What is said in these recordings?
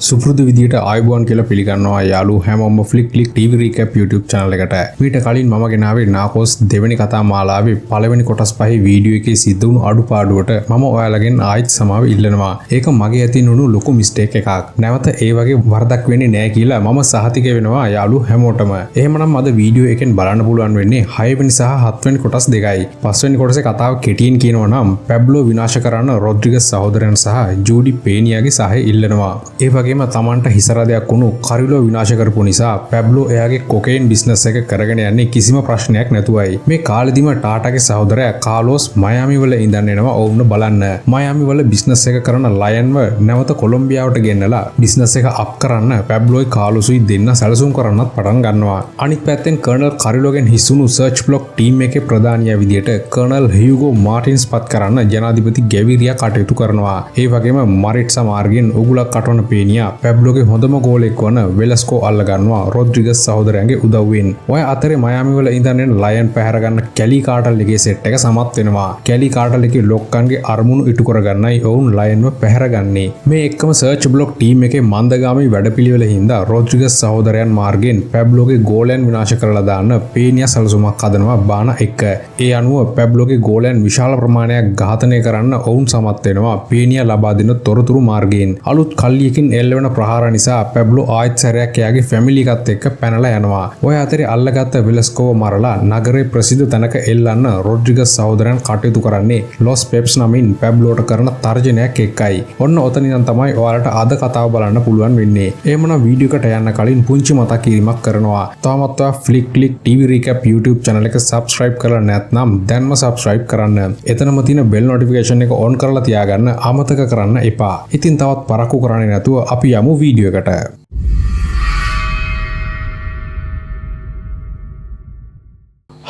සුපුරුදු විදිහට ආයුබෝවන් කියලා පිළිගන්නවා යාළුවෝ හැමෝම ෆ්ලික් TV recap YouTube channel එකට. මීට කලින් මම ගෙනාවේ නාකෝස් දෙවෙනි කතා මාලාවේ පළවෙනි කොටස් පහේ වීඩියෝ එකේ සිද්ධ වුණු අඩුපාඩුවට මම ඔයාලගෙන් ආයෙත් සමාව ඉල්ලනවා. ඒක මගේ අතින් වුණු ලොකු මිස්ටේක් එකක්. නැවත ඒ වගේ වරදක් වෙන්නේ නැහැ කියලා මම සහතික වෙනවා යාළුවෝ හැමෝටම. එහෙමනම් අද වීඩියෝ එකෙන් බලන්න පුළුවන් වෙන්නේ 6 වෙනි සහ 7 වෙනි කොටස් දෙකයි. 5 වෙනි කොටසේ කතාව කෙටියෙන් කියනවා නම් පැබ්ලෝ විනාශ කරන්න රොඩ්රිගස් සහෝදරයන් සහ ජූඩි පේනියාගේ සහාය ඉල්ලනවා. ඒ වගේම තමන්ට හිසරදයක් වුණු කරිලෝ විනාශ කරපු නිසා පැබ්ලෝ එයාගේ කොකේන් බිස්නස් එක කරගෙන යන්නේ කිසිම ප්‍රශ්නයක් නැතුවයි. මේ කාලෙදිම ටාටාගේ සහෝදරයා කාලෝස් මයාමි වල ඉඳන් එනවා ඔවුන්ව බලන්න. මයාමි වල බිස්නස් එක කරන ලයන්ව නැවත කොලොම්බියාවට ගෙන්නලා බිස්නස් එක අප් කරන්න පැබ්ලෝයි කාලෝසුයි දෙන්න සැලසුම් කරන්නත් පටන් ගන්නවා. අනිත් පැත්තෙන් කර්නල් කරිලෝගෙන් හිස්සුණු සර්ච් බ්ලොක් ටීම් එකේ ප්‍රධානියා විදියට කර්නල් හියුගෝ මාටින්ස් පත් කරන්න ජනාධිපති ගැවිරියා කටයුතු කරනවා. ඒ වගේම මරිට්සා මාර්ගෙන් උගුලක් කටවන පේනියා පැබ්ලෝගේ හොඳම ගෝලෙක් වන වෙලස්කෝ අල්ල ගන්නවා රොඩ්රිගස් සහෝදරයන්ගේ උදව්වෙන්. ඔය අතරේ මයාමි වල ඉඳන් එන ලයන් පැහැර ගන්න කැලි කාටල් එකේ සෙට් එක සමත් වෙනවා. කැලි කාටල් එකේ ලොක්කන්ගේ අරමුණු ඉටු කරගන්නයි ඔවුන් ලයන්ව පැහැරගන්නේ. මේ එක්කම සර්ච් බ්ලොක් ටීම් එකේ මන්දගාමී වැඩපිළිවෙල හින්දා රොඩ්රිගස් සහෝදරයන් මාර්ගෙන් පැබ්ලෝගේ ගෝලයන් විනාශ කරලා දාන්න පේනියා සැලසුමක් හදනවා බාන එක්ක. ඒ අනුව පැබ්ලෝගේ ගෝලයන් විශාල ප්‍රමාණයක් ඝාතනය කරන්න ඔවුන් සමත් වෙනවා පේනියා ලබා දෙන තොරතුරු මාර්ගයෙන්. අලුත් කල්ලියකින් එල්ලවෙන ප්‍රහාර නිසා පැබ්ලෝ ආයෙත් සැරයක් එයාගේ ෆැමිලි එකත් එක්ක පැනලා යනවා. ඔය අතරේ අල්ලගත්ත වෙලස්කෝව මරලා නගරේ ප්‍රසිද්ධ තැනක එල්ලන්න රොඩ්රිගස් සහෝදරයන් කටයුතු කරන්නේ ලොස් පෙප්ස් නමින් පැබ්ලෝට කරන තර්ජනයක් එක්කයි. ඔන්න ඔතනින් තමයි ඔයාලට අද කතාව බලන්න පුළුවන් වෙන්නේ. එහෙමනම් වීඩියෝ එකට යන්න කලින් පුංචි මතක් කිරීමක් කරනවා. තාමත් ඔයා ෆ්ලික් TV recap YouTube channel එක subscribe කරලා නැත්නම් දැන්ම subscribe කරන්න. එතනම තියෙන bell notification එක on කරලා තියාගන්න අමතක කරන්න එපා. ඉතින් තවත් පරක්කු කරන්නේ නැතුව අපි යමු වීඩියෝ එකට.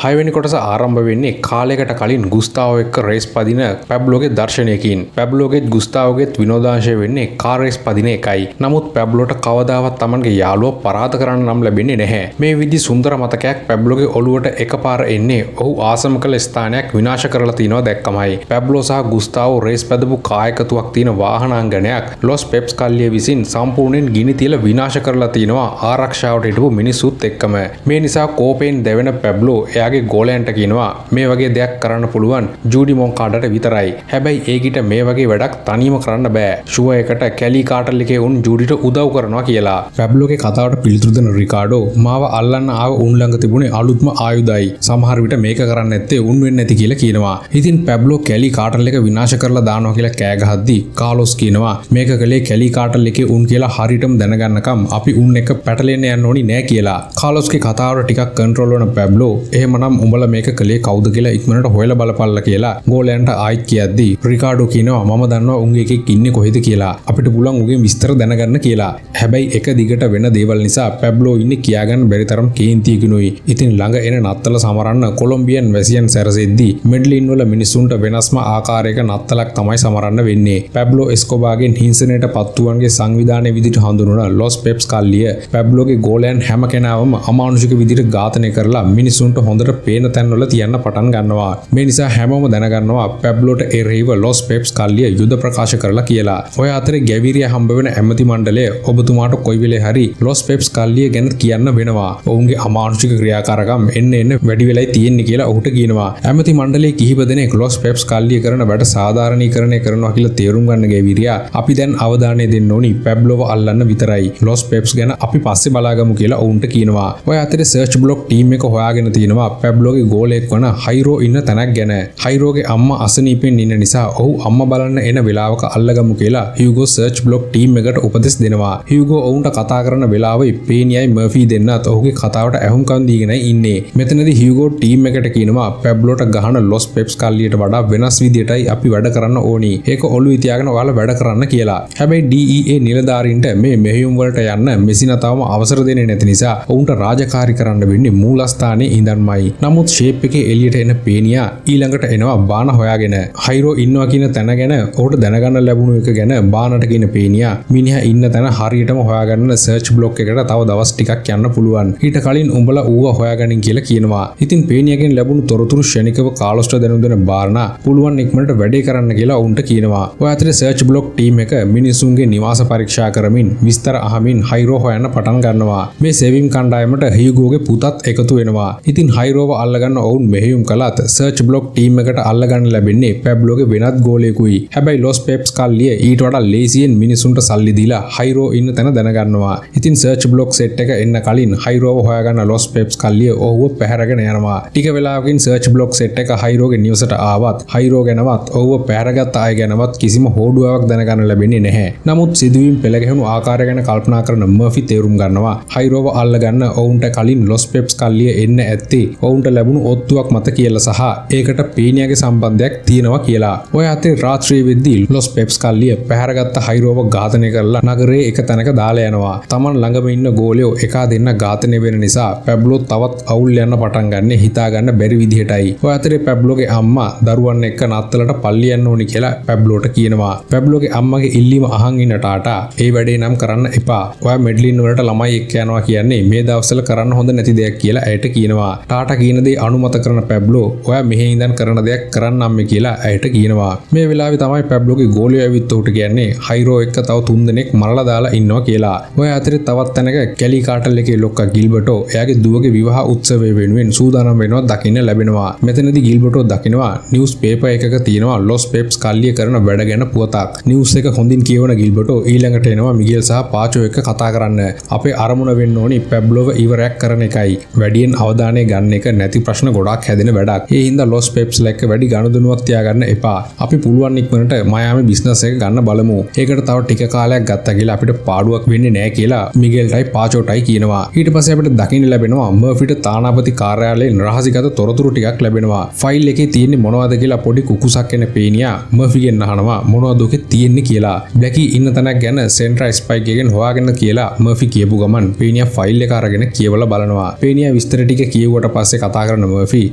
හයවෙනි කොටස ආරම්භ වෙන්නේ කාලයකට කලින් ගුස්තාවෝ එක්ක රේස් පදින පැබ්ලෝගේ දර්ශනයකින්. පැබ්ලෝගෙත් ගුස්තාවෝගෙත් විනෝදාංශය වෙන්නේ කාර් රේස් පදින එකයි. නමුත් පැබ්ලෝට කවදාවත් Tamanගේ යාළුවා පරාද කරන්න නම් ලැබෙන්නේ නැහැ. මේ විදි සුන්දර මතකයක් පැබ්ලෝගේ ඔළුවට එකපාර එන්නේ ඔහු ආසම කළ ස්ථානයක් විනාශ කරලා තිනවා දැක්කමයි. පැබ්ලෝ සහ ගුස්තාවෝ රේස් පැදපු කායකතුවක් තියෙන වාහනාංගනයක් ලොස් පෙප්ස් කල්ලිය විසින් සම්පූර්ණයෙන් ගිනි තියලා විනාශ කරලා තිනවා ආරක්ෂාවට හිටපු මිනිස්සුත් එක්කම. මේ නිසා කෝපයෙන් දැවෙන පැබ්ලෝ එයාගේ ගෝලයන්ට කියනවා මේ වගේ දෙයක් කරන්න පුළුවන් ජූඩි මොන්කාඩට විතරයි. හැබැයි ඒකිට මේ වගේ වැඩක් තනියම කරන්න බෑ. ෂුව එකට කැලි කාටල් එකේ උන් ජූඩිට උදව් කරනවා කියලා. පැබ්ලෝගේ කතාවට පිළිතුරු දෙන රිකාඩෝ මාව අල්ලන්න ආව උන් ළඟ තිබුණේ අලුත්ම ආයුධයි. සමහර විට මේක කරන්න නැත්තේ උන් වෙන්නේ නැති කියලා කියනවා. ඉතින් පැබ්ලෝ කැලි කාටල් එක විනාශ කරලා දානවා කියලා කෑ ගහද්දි කාලොස් කියනවා මේක කලේ කැලි කාටල් එකේ උන් කියලා හරියටම දැනගන්නකම් අපි උන් එක පැටලෙන්න යන්න ඕනි නෑ කියලා. කාලොස්ගේ කතාවට ටිකක් කන්ට්‍රෝල් වන පැබ්ලෝ එහෙමනම් උඹලා මේක කලේ කවුද කියලා ඉක්මනට හොයලා බලපල්ලා කියලා ගෝලයන්ට ආයිත් කියද්දි රිකාඩෝ කියනවා මම දන්නවා උන්ගේ එකෙක් ඉන්නේ කොහෙද කියලා. අපිට පුළුවන් උගේ විස්තර දැනගන්න කියලා. හැබැයි එක දිගට වෙන දේවල් නිසා පැබ්ලෝ ඉන්නේ කියාගන්න බැරි තරම් කේන්තියකිනුයි. ඉතින් ළඟ එන නත්තල සමරන්න කොලොම්බියන් වැසියන් සැරසෙද්දි මෙඩ්ලින් වල මිනිසුන්ට වෙනස්ම ආකාරයක නත්තලක් තමයි සමරන්න වෙන්නේ. පැබ්ලෝ එස්කෝබාගෙන් හිංසනයට පත්තුවන්ගේ සංවිධානයේ විදිහට හඳුන්වන ලොස් පෙප්ස් කල්ලිය පැබ්ලෝගේ ගෝලයන් හැම කෙනාවම අමානුෂික විදිහට ඝාතනය කරලා මිනිසුන්ට හොඳට පේන තැන්වල තියන්න පටන් ගන්නවා. මේ නිසා හැමෝම දැනගන්නවා පැබ්ලෝට එරෙහිව ලොස් පෙප්ස් කල්ලිය යුද ප්‍රකාශ කරලා කියලා. ඔය අතරේ ගැවිරියා හම්බ වෙන ඇමති මණ්ඩලය ඔබතුමාට කොයි වෙලේ හරි ලොස් පෙප්ස් කල්ලිය ගැන කියන්න වෙනවා. ඔවුන්ගේ අමානුෂික ක්‍රියාකාරකම් එන්න වැඩි වෙලයි තියෙන්නේ කියලා ඔහුට කියනවා. ඇමති මණ්ඩලයේ කිහිප දෙනෙක් ලොස් පෙප්ස් කල්ලිය කරන වැඩ සාධාරණීකරණය කරනවා කියලා තේරුම් ගන්න ගැවිරියා අපි දැන් අවධානය දෙන්න ඕනි පැබ්ලෝව අල්ලන්න විතරයි. ලොස් පෙප්ස් ගැන අපි පස්සේ බලාගමු කියලා ඔවුන්ට කියනවා. ඔය අතරේ සර්ච් බ්ලොක් ටීම් එක හොයාගෙන තිනවා පැබ්ලෝගේ ගෝලයෙක් වන හයිරෝ ඉන්න තැනක් ගැන. හයිරෝගේ අම්මා අසනීපෙන් ඉන්න නිසා ඔහු අම්මා බලන්න එන වෙලාවක අල්ලගමු කියලා හියුගෝ සර්ච් බ්ලොක් ටීම් එකට උපදෙස් දෙනවා. හියුගෝ ඔවුන්ට කතා කරන වෙලාවෙ පේනියයි මර්ෆි දෙන්නත් ඔහුගේ කතාවට ඇහුම්කන් දීගෙනයි ඉන්නේ. මෙතනදී හියුගෝ ටීම් එකට කියනවා පැබ්ලෝට ගහන ලොස් පෙප්ස් කල්ලියට වඩා වෙනස් විදියටයි අපි වැඩ කරන්න ඕනි. ඒක ඔළුවේ තියාගෙන ඔයාලා වැඩ කරන්න කියලා. හැබැයි DEA නිලධාරීන්ට මේ මෙහෙයුම් වලට යන්න මෙසිනතාවම අවසර දෙන්නේ නැති නිසා ඔවුන්ට රාජකාරී කරන්න වෙන්නේ මූලස්ථානයේ ඉඳන්මයි. තමයි. නමුත් ෂේප් එකේ එළියට එන පේනියා ඊළඟට එනවා බාන හොයාගෙන. හයිරෝ ඉන්නවා කියන තැන ගැන ඔහුට දැනගන්න ලැබුණු එක ගැන බානට කියන පේනියා මිනිහා ඉන්න තැන හරියටම හොයාගන්න සර්ච් බ්ලොක් එකට තව දවස් ටිකක් යන්න පුළුවන්. ඊට කලින් උඹලා ඌව හොයාගනින් කියලා කියනවා. ඉතින් පේනියාගෙන් ලැබුණු තොරතුරු ශනිකව කාලොස්ට දැනුම් දෙන බාර්නා පුළුවන් ඉක්මනට වැඩේ කරන්න කියලා උන්ට කියනවා. ඔය අතරේ සර්ච් බ්ලොක් ටීම් එක මිනිසුන්ගේ නිවාස පරීක්ෂා කරමින් විස්තර අහමින් හයිරෝ හොයන්න පටන් ගන්නවා. මේ සේවිම් කණ්ඩායමට හියුගෝගේ පුතත් එකතු වෙනවා. ඉතින් හයිරෝව අල්ලගන්න ඔවුන් මෙහෙයුම් කළත් සර්ච් බ්ලොක් ටීම් එකට අල්ලගන්න ලැබෙන්නේ පැබ්ලෝගේ වෙනත් ගෝලයෙකුයි. හැබැයි ලොස් පෙප්ස් කල්ලිය ඊට වඩා ලේසියෙන් මිනිසුන්ට සල්ලි දීලා හයිරෝ ඉන්න තැන දැනගන්නවා. ඉතින් සර්ච් බ්ලොක් සෙට් එක එන්න කලින් හයිරෝව හොයාගන්න ලොස් පෙප්ස් කල්ලිය ඔහුව පැහැරගෙන යනවා. ටික වෙලාවකින් සර්ච් බ්ලොක් සෙට් එක හයිරෝගේ නිවසට ආවත් හයිරෝ ගැනවත් ඔහුව පැහැරගත් අය ගැනවත් කිසිම හෝඩුවාවක් දැනගන්න ලැබෙන්නේ නැහැ. නමුත් සිදුවීම් පෙළගැහුණු ආකාරය ගැන කල්පනා කරන මර්ෆි තේරුම් ගන්නවා හයිරෝව අල්ලගන්න ඔවුන්ට කලින් ලොස් පෙප්ස් කල්ලිය එන්න ඇත්තේ ඔවුන්ට ලැබුණු ඔත්තුවක් මත කියලා සහ ඒකට පේනියාගේ සම්බන්ධයක් තියෙනවා කියලා. ඔය අතේ රාත්‍රියේ වෙද්දී ලොස් පෙප්ස් කල්ලිය පැහැරගත්ත හයිරෝව ඝාතනය කරලා නගරයේ එක තැනක දාලා යනවා. Taman ළඟම ඉන්න ගෝලයෝ එකා දෙන්න ඝාතනය වෙන නිසා පැබ්ලෝ තවත් අවුල් යන්න පටන් ගන්න හිතා ගන්න බැරි විදිහටයි. ඔය අතරේ පැබ්ලෝගේ අම්මා දරුවන් එක්ක නත්තලට පල්ලි යන්න ඕනි කියලා පැබ්ලෝට කියනවා. පැබ්ලෝගේ අම්මගේ ඉල්ලීම අහන් ඉන්න ටාටා ඒ වැඩේ නම් කරන්න එපා. ඔයා මෙඩ්ලින් වලට ළමයි එක්ක යනවා කියන්නේ මේ දවස්වල කරන්න හොඳ නැති දෙයක් කියලා ඇයට කියනවා. ටාටා කියන දේ අනුමත කරන පැබ්ලෝ ඔයා මෙහෙ ඉඳන් කරන දෙයක් කරන්න අම්මේ කියලා ඇයට කියනවා. මේ වෙලාවේ තමයි පැබ්ලෝගේ ගෝලියෝ ඇවිත් උට කියන්නේ හයිරෝ එක්ක තව 3 දෙනෙක් මරලා දාලා ඉන්නවා කියලා. ඔය අතරේ තවත් තැනක කැලි කාටල් එකේ ලොක්කා ගිල්බර්ටෝ එයාගේ දුවගේ විවාහ උත්සවය වෙනුවෙන් සූදානම් වෙනවා දකින්න ලැබෙනවා. මෙතනදී ගිල්බර්ටෝ දකිනවා නිවුස් පේපර් එකක තියෙනවා ලොස් පෙප්ස් කල්ලිය කරන වැඩ ගැන පුවතක්. නිවුස් එක හොඳින් කියවන ගිල්බර්ටෝ ඊළඟට එනවා මිගෙල් සහ පාචෝ එක්ක කතා කරන්න. අපේ අරමුණ වෙන්න ඕනි පැබ්ලෝව ඉවරයක් කරන එකයි. වැඩියෙන් අවධානය ගන්න එක නැති ප්‍රශ්න ගොඩාක් හැදෙන වැඩක්. ඒ හින්දා ලොස් පෙප්ස්ලා එක්ක වැඩි ගනුදෙනුවක් තියාගන්න එපා. අපි පුළුවන් ඉක්මනට මයාමි බිස්නස් එක ගන්න බලමු. ඒකට තව ටික කාලයක් ගත්තා කියලා අපිට පාඩුවක් වෙන්නේ නැහැ කියලා මිගෙල්ටයි පාචෝටයි කියනවා. ඊට පස්සේ අපිට දකින්න ලැබෙනවා මර්ෆිට තානාපති කාර්යාලයෙන් රහසිගත තොරතුරු ටිකක් ලැබෙනවා. ෆයිල් එකේ තියෙන්නේ මොනවද කියලා පොඩි කුකුසක් එන පේනියා මර්ෆිගෙන් අහනවා මොනවද ඔකේ තියෙන්නේ කියලා. බ්ලැකී ඉන්න තැනක් ගැන සෙන්ට්‍රල් ස්පයික් එකෙන් හොයාගෙන කියලා මර්ෆි කියපු ගමන් පේනියා ෆයිල් එක අරගෙන කියවලා බලනවා. පේනියා විස්තර ටික කියුවට පස්සේ කතා කරන මර්ෆි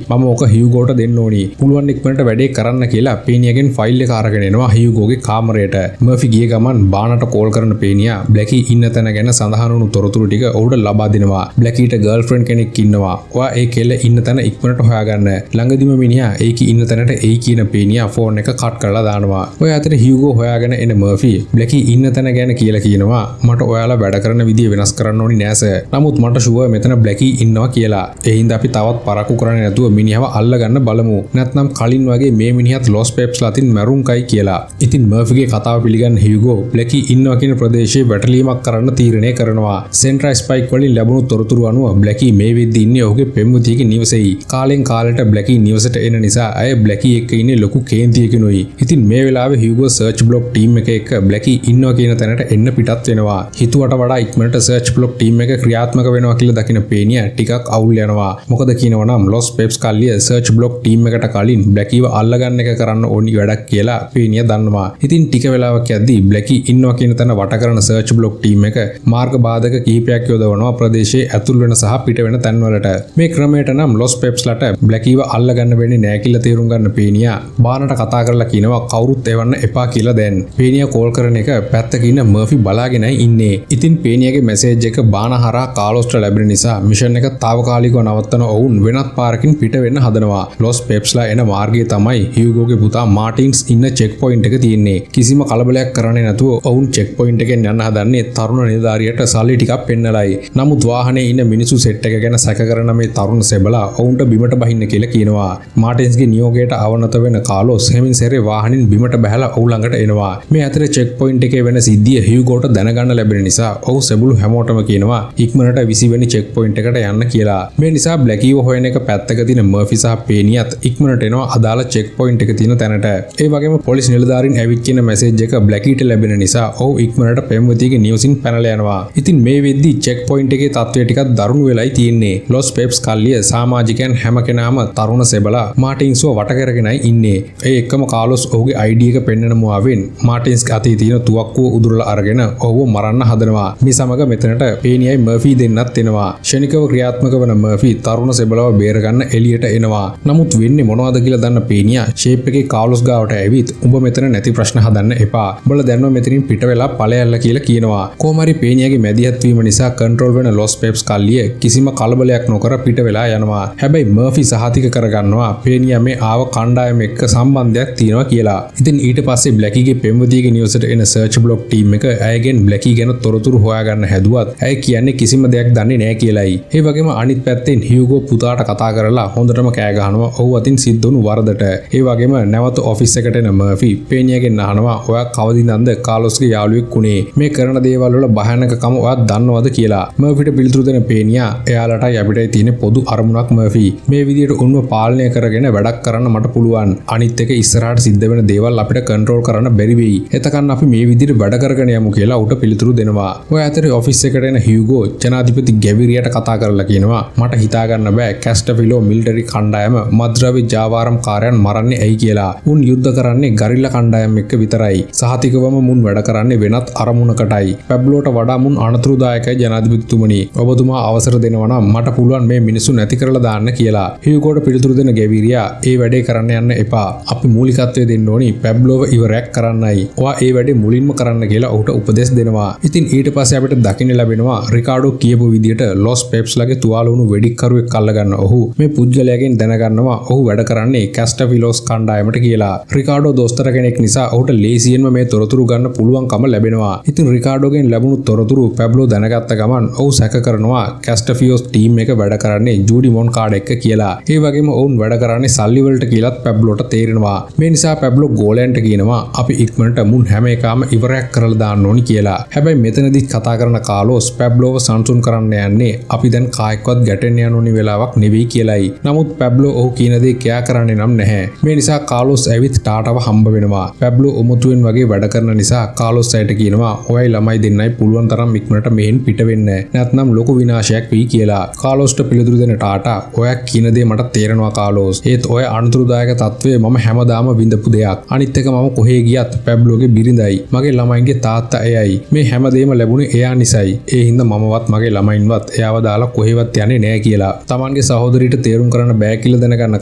මම ඕක හියුගෝට දෙන්න ඕනි. පුළුවන් ඉක්මනට වැඩේ කරන්න කියලා පේනියාගෙන් ෆයිල් එක අරගෙන එනවා හියුගෝගේ කාමරයට. මර්ෆි ගිය ගමන් බානට කෝල් කරන පේනියා බ්ලැකී ඉන්න තැන ගැන සඳහන් වුණු තොරතුරු ටික ඔහුට ලබා දෙනවා. බ්ලැකීට ගර්ල්ෆ්‍රෙන්ඩ් කෙනෙක් ඉන්නවා. ඔයා ඒ කෙල්ල ඉන්න තැන ඉක්මනට හොයාගන්න. ළඟදිම මිනිහා ඒකී ඉන්න තැනට එයි කියන පේනියා ෆෝන් එක කට් කරලා දානවා. ඔය අතරේ හියුගෝ හොයාගෙන එන මර්ෆි බ්ලැකී ඉන්න තැන ගැන කියලා කියනවා මට ඔයාලා වැඩ කරන විදිය වෙනස් කරන්න ඕනි නෑ සර්. නමුත් මට ෂුවර් මෙතන බ්ලැකී ඉන්නවා කියලා. ඒ හින්දා අපි තවත් පරක්කු කරන්නේ නැතුව මිනිහව අල්ලගන්න බලමු. නැත්නම් කලින් වගේ මේ මිනිහත් ලොස් පෙප්ස්ලා අතින් මැරුම්කයි කියලා. ඉතින් මර්ෆිගේ කතාව පිළිගන්න හියුගෝ බ්ලැකී ඉන්නවා කියන ප්‍රදේශයේ වැටලීමක් කරන්න තීරණය කරනවා. සෙන්ට්‍රල් ස්පයික් වලින් ලැබුණු තොරතුරු අනුව බ්ලැකී මේ වෙද්දී ඉන්නේ ඔහුගේ පෙම්වතියගේ නිවසේයි. කාලෙන් කාලට බ්ලැකී නිවසට එන නිසා අය බ්ලැකී එක්ක ඉන්නේ ලොකු කේන්තියකිනුයි. ඉතින් මේ වෙලාවේ හියුගෝ සර්ච් බ්ලොක් ටීම් එක එක්ක බ්ලැකී ඉන්නවා කියන තැනට එන්න පිටත් වෙනවා. හිතුවට වඩා ඉක්මනට සර්ච් බ්ලොක් ටීම් එක ක්‍රියාත්මක වෙනවා කියලා දකින පේනියා ටිකක් අවුල් යනවා. මොකද කියනවා නම් ලොස් පෙප්ස් කල්ලිය සර්ච් බ්ලොක් ටීම් එකට කලින් බ්ලැකීව අල්ලගන්න එක කරන්න ඕනි වැඩක් කියලා පේනියා දන්නවා. ඉතින් ටික වෙලාවක් යද්දී බ්ලැකී ඉන්නවා කියන තැන වට කරන සර්ච් බ්ලොක් ටීම් එක මාර්ග බාධක කිහිපයක් යොදවනවා ප්‍රදේශයේ ඇතුල් වෙන සහ පිට වෙන තැන්වලට. මේ ක්‍රමයට නම් ලොස් පෙප්ස්ලාට බ්ලැකීව අල්ලගන්න වෙන්නේ නැහැ කියලා තේරුම් ගන්න පේනියා බානට කතා කරලා කියනවා කවුරුත් එවන්න එපා කියලා දැන්. පේනියා කෝල් කරන එක පැත්තක ඉන්න මර්ෆි බලාගෙනයි ඉන්නේ. ඉතින් පේනියාගේ මැසේජ් එක බාන හරහා කාලොස්ට ලැබෙන නිසා මිෂන් එක తాවකාලිකව නවත්තන ඔවුන් වෙනත් පාරකින් පිට වෙන්න හදනවා. ලොස් පෙප්ස්ලා එන මාර්ගයේ තමයි හියුගෝගේ පුතා මාටින්ස් ඉන්න චෙක් පොයින්ට් එක තියෙන්නේ. කිසිම කලබලයක් කරන්නේ නැතුව ඔවුන් චෙක් පොයින්ට් එකෙන් යන්න හදන්නේ තරුණ නිලධාරියට සල්ලි ටිකක් පෙන්නලයි. නමුත් වාහනේ ඉන්න මිනිස්සු සෙට් එක ගැන සැක කරන මේ තරුණ සෙබලා ඔවුන්ට බිමට බහින්න කියලා කියනවා. මාටින්ස්ගේ නියෝගයට අවනත වෙන කාලොස් හැමින් සැරේ වාහනින් බිමට බහැලා ඔහු ළඟට එනවා. මේ අතරේ චෙක් පොයින්ට් එකේ වෙන සිද්ධිය හියුගෝට දැනගන්න ලැබෙන නිසා ඔහු සෙබළු හැමෝටම කියනවා ඉක්මනට 20 වෙනි චෙක් පොයින්ට් එකට යන්න කියලා. මේ නිසා බ්ලැකීව හොයන එක පැත්තක තියෙන මර්ෆි සහ පේනියත් ඉක්මනට එනවා අදාළ චෙක් පොයින්ට් එක තියෙන තැනට. ඒ වගේම පොලිස් නිලධාරීන් ඇවිත් කියන මැසේජ් එක බ්ලැකීට ලැබෙන නිසා ඔහු ඉක්මනට පෙම්වතියගේ නිවසින් පැනලා යනවා. ඉතින් මේ වෙද්දී චෙක් පොයින්ට් එකේ තත්ත්වය ටිකක් දරුණු වෙලයි තියෙන්නේ. ලොස් පෙප්ස් කල්ලිය සමාජිකයන් හැම කෙනාම තරුණ සෙබලා මාටින්ස්ව වට කරගෙනයි ඉන්නේ. ඒ එක්කම කාලොස් ඔහුගේ ID එක පෙන්වන මුවාවෙන් මාටින්ස් අතේ තියෙන තුවක්කුව උදුරලා අරගෙන ඔහුව මරන්න හදනවා. මේ සමග මෙතනට පේනියයි මර්ෆි දෙන්නත් එනවා. ෂණිකව ක්‍රියාත්මක වන මර්ෆි තරුණ සෙබලව බේරගන්න එළියට එනවා. නමුත් වෙන්නේ මොනවද කියලා දන්න පේනියා ෂේප් එකේ කාලොස් ගාවට ඇවිත් උඹ මෙතන නැති ප්‍රශ්න හදන්න එපා. උඹලා දැන්ව මෙතනින් පිට වෙලා ඵලයල්ලා කියලා කියනවා. කොහොම හරි පේනියාගේ මැදිහත් වීම නිසා කන්ට්‍රෝල් වෙන ලොස් පෙප්ස් කල්ලිය කිසිම කලබලයක් නොකර පිට වෙලා යනවා. හැබැයි මර්ෆි සහතික කරගන්නවා පේනියා මේ ආව කණ්ඩායම එක්ක සම්බන්ධයක් තියෙනවා කියලා. ඉතින් ඊට පස්සේ බ්ලැකීගේ පෙම්වතියගේ නිවසට එන සර්ච් බ්ලොක් ටීම් එක ඇයගෙන් බ්ලැකී ගැන තොරතුරු හොයාගන්න හැදුවත් ඇය කියන්නේ කිසිම දෙයක් දන්නේ නැහැ කියලායි. ඒ වගේම අනිත් පැත්තෙන් හියුගෝ පුතාට කතා කරලා හොඳටම කෑ ගහනවා ඔහු අතින් සිද්ධ වුණු වරදට. ඒ වගේම නැවත ඔෆිස් එකට එන මර්ෆි පේනියාගෙන් අහනවා ඔයා කවදින්ද කාලොස්ගේ යාළුවෙක් උනේ? මේ කරන දේවල් වල භයානකකම ඔයා දන්නවද කියලා. මර්ෆිට පිළිතුරු දෙන පේනියා එයාලටයි අපිටයි තියෙන පොදු අරමුණක් මර්ෆි. මේ විදියට උන්ව පාලනය කරගෙන වැඩක් කරන්න මට පුළුවන්. අනිත් එක ඉස්සරහට සිද්ධ වෙන දේවල් අපිට කන්ට්‍රෝල් කරන්න බැරි වෙයි. එතකන් අපි මේ විදියට වැඩ කරගෙන යමු කියලා උට පිළිතුරු දෙනවා. ඔය අතරේ ඔෆිස් එකට එන හියුගෝ ජනාධිපති ගැවිරියට කතා කරලා කියනවා මට හිතා ගන්න බෑ කැස්ටෆිලෝ මිලිටරි කණ්ඩායම මද්‍රව්‍ය ජාවාරම් කාර්යයන් මරන්නේ ඇයි කියලා. උන් යුද්ධ කරන්නේ ගරිල්ලා කණ්ඩායම් එක්ක විතරයි. සහතිකවම මුන් වැඩ කරන්නේ වෙනත් අරමුණකටයි. පැබ්ලෝට වඩා මුන් අනතුරුදායකයි ජනාධිපතිතුමනි. ඔබතුමා අවසර දෙනවා නම් මට පුළුවන් මේ මිනිස්සු නැති කරලා දාන්න කියලා. හියුගෝට පිළිතුරු දෙන ගැවිරියා ඒ වැඩේ කරන්න යන්න එපා. අපි මූලිකත්වය දෙන්න ඕනි පැබ්ලෝව ඉවරයක් කරන්නයි. ඔයා ඒ වැඩේ මුලින්ම කරන්න කියලා ඔහුට උපදෙස් දෙනවා. ඉතින් ඊට පස්සේ අපිට දකින්න ලැබෙනවා රිකාඩෝ කියපු විදියට ලොස් පෙප්ස්ලාගේ තුවාල වුණු වෙඩික්කරුවෙක් අල්ලගන්න ඔහු මේ පුද්ගලයාගෙන් දැනගන්නවා ඔහු වැඩ කරන්නේ කැස්ටෆිලෝස් කණ්ඩායමට කියලා. රිකාඩෝ දොස්තර කෙනෙක් නිසා ඔහුට ලේසියෙන්ම මේ තොරතුරු ගන්න පුළුවන්කම ලැබෙනවා. ඉතින් රිකාඩෝගෙන් ලැබුණු තොරතුරු පැබ්ලෝ දැනගත්ත ගමන් ඔහු සැක කරනවා කැස්ටෆියෝස් ටීම් එක වැඩ කරන්නේ ජූඩි මොන්කාඩ් එක්ක කියලා. ඒ වගේම ඔවුන් වැඩ කරන්නේ සල්ලි වලට කියලාත් පැබ්ලෝට තේරෙනවා. මේ නිසා පැබ්ලෝ ගෝලයන්ට කියනවා අපි ඉක්මනට මුන් හැම එකම ඉවරයක් කරලා දාන්න ඕනි කියලා. හැබැයි මෙතනදිත් කතා කරන කාලෝස් පැබ්ලෝව සන්සුන් කරන්න යන්නේ අපි දැන් කායිකවත් ගැටෙන්න යන ඕනි වෙලාවක් නෙවෙයි කියලායි. නමුත් පැබ්ලෝ ඔහු කියන දේ කියා කරන්නේ නම් නැහැ. මේ නිසා කාලෝස් ඇවිත් ටාටාව හම්බ වෙනවා. පැබ්ලෝ උමුතුවෙන් වගේ වැඩ කරන නිසා කාලෝස් අයට කියනවා ඔයයි ළමයි දෙන්නයි පුළුවන් තරම් ඉක්මනට මෙහෙන් පිට වෙන්න. නැත්නම් ලොකු විනාශයක් වෙයි කියලා. කාලෝස්ට පිළිතුරු දෙන ටාටා ඔයා කියන දේ මට තේරෙනවා කාලෝස්. ඒත් ඔය අනුතුරුදායක තත්ත්වය මම හැමදාම විඳපු දෙයක්. අනිත් එක මම කොහේ ගියත් පැබ්ලෝගේ බිරිඳයි මගේ ළමයින්ගේ තාත්තා එයයි. මේ හැමදේම ලැබුණේ එයා නිසායි. ඒ හින්දා මමවත් මගේ ළමයින්වත් එයාව දාලා කොහෙවත් යන්නේ නැහැ කියලා. තමන්ගේ සහෝදරියට තේරුම් කරන්න බෑ කියලා දැනගන්න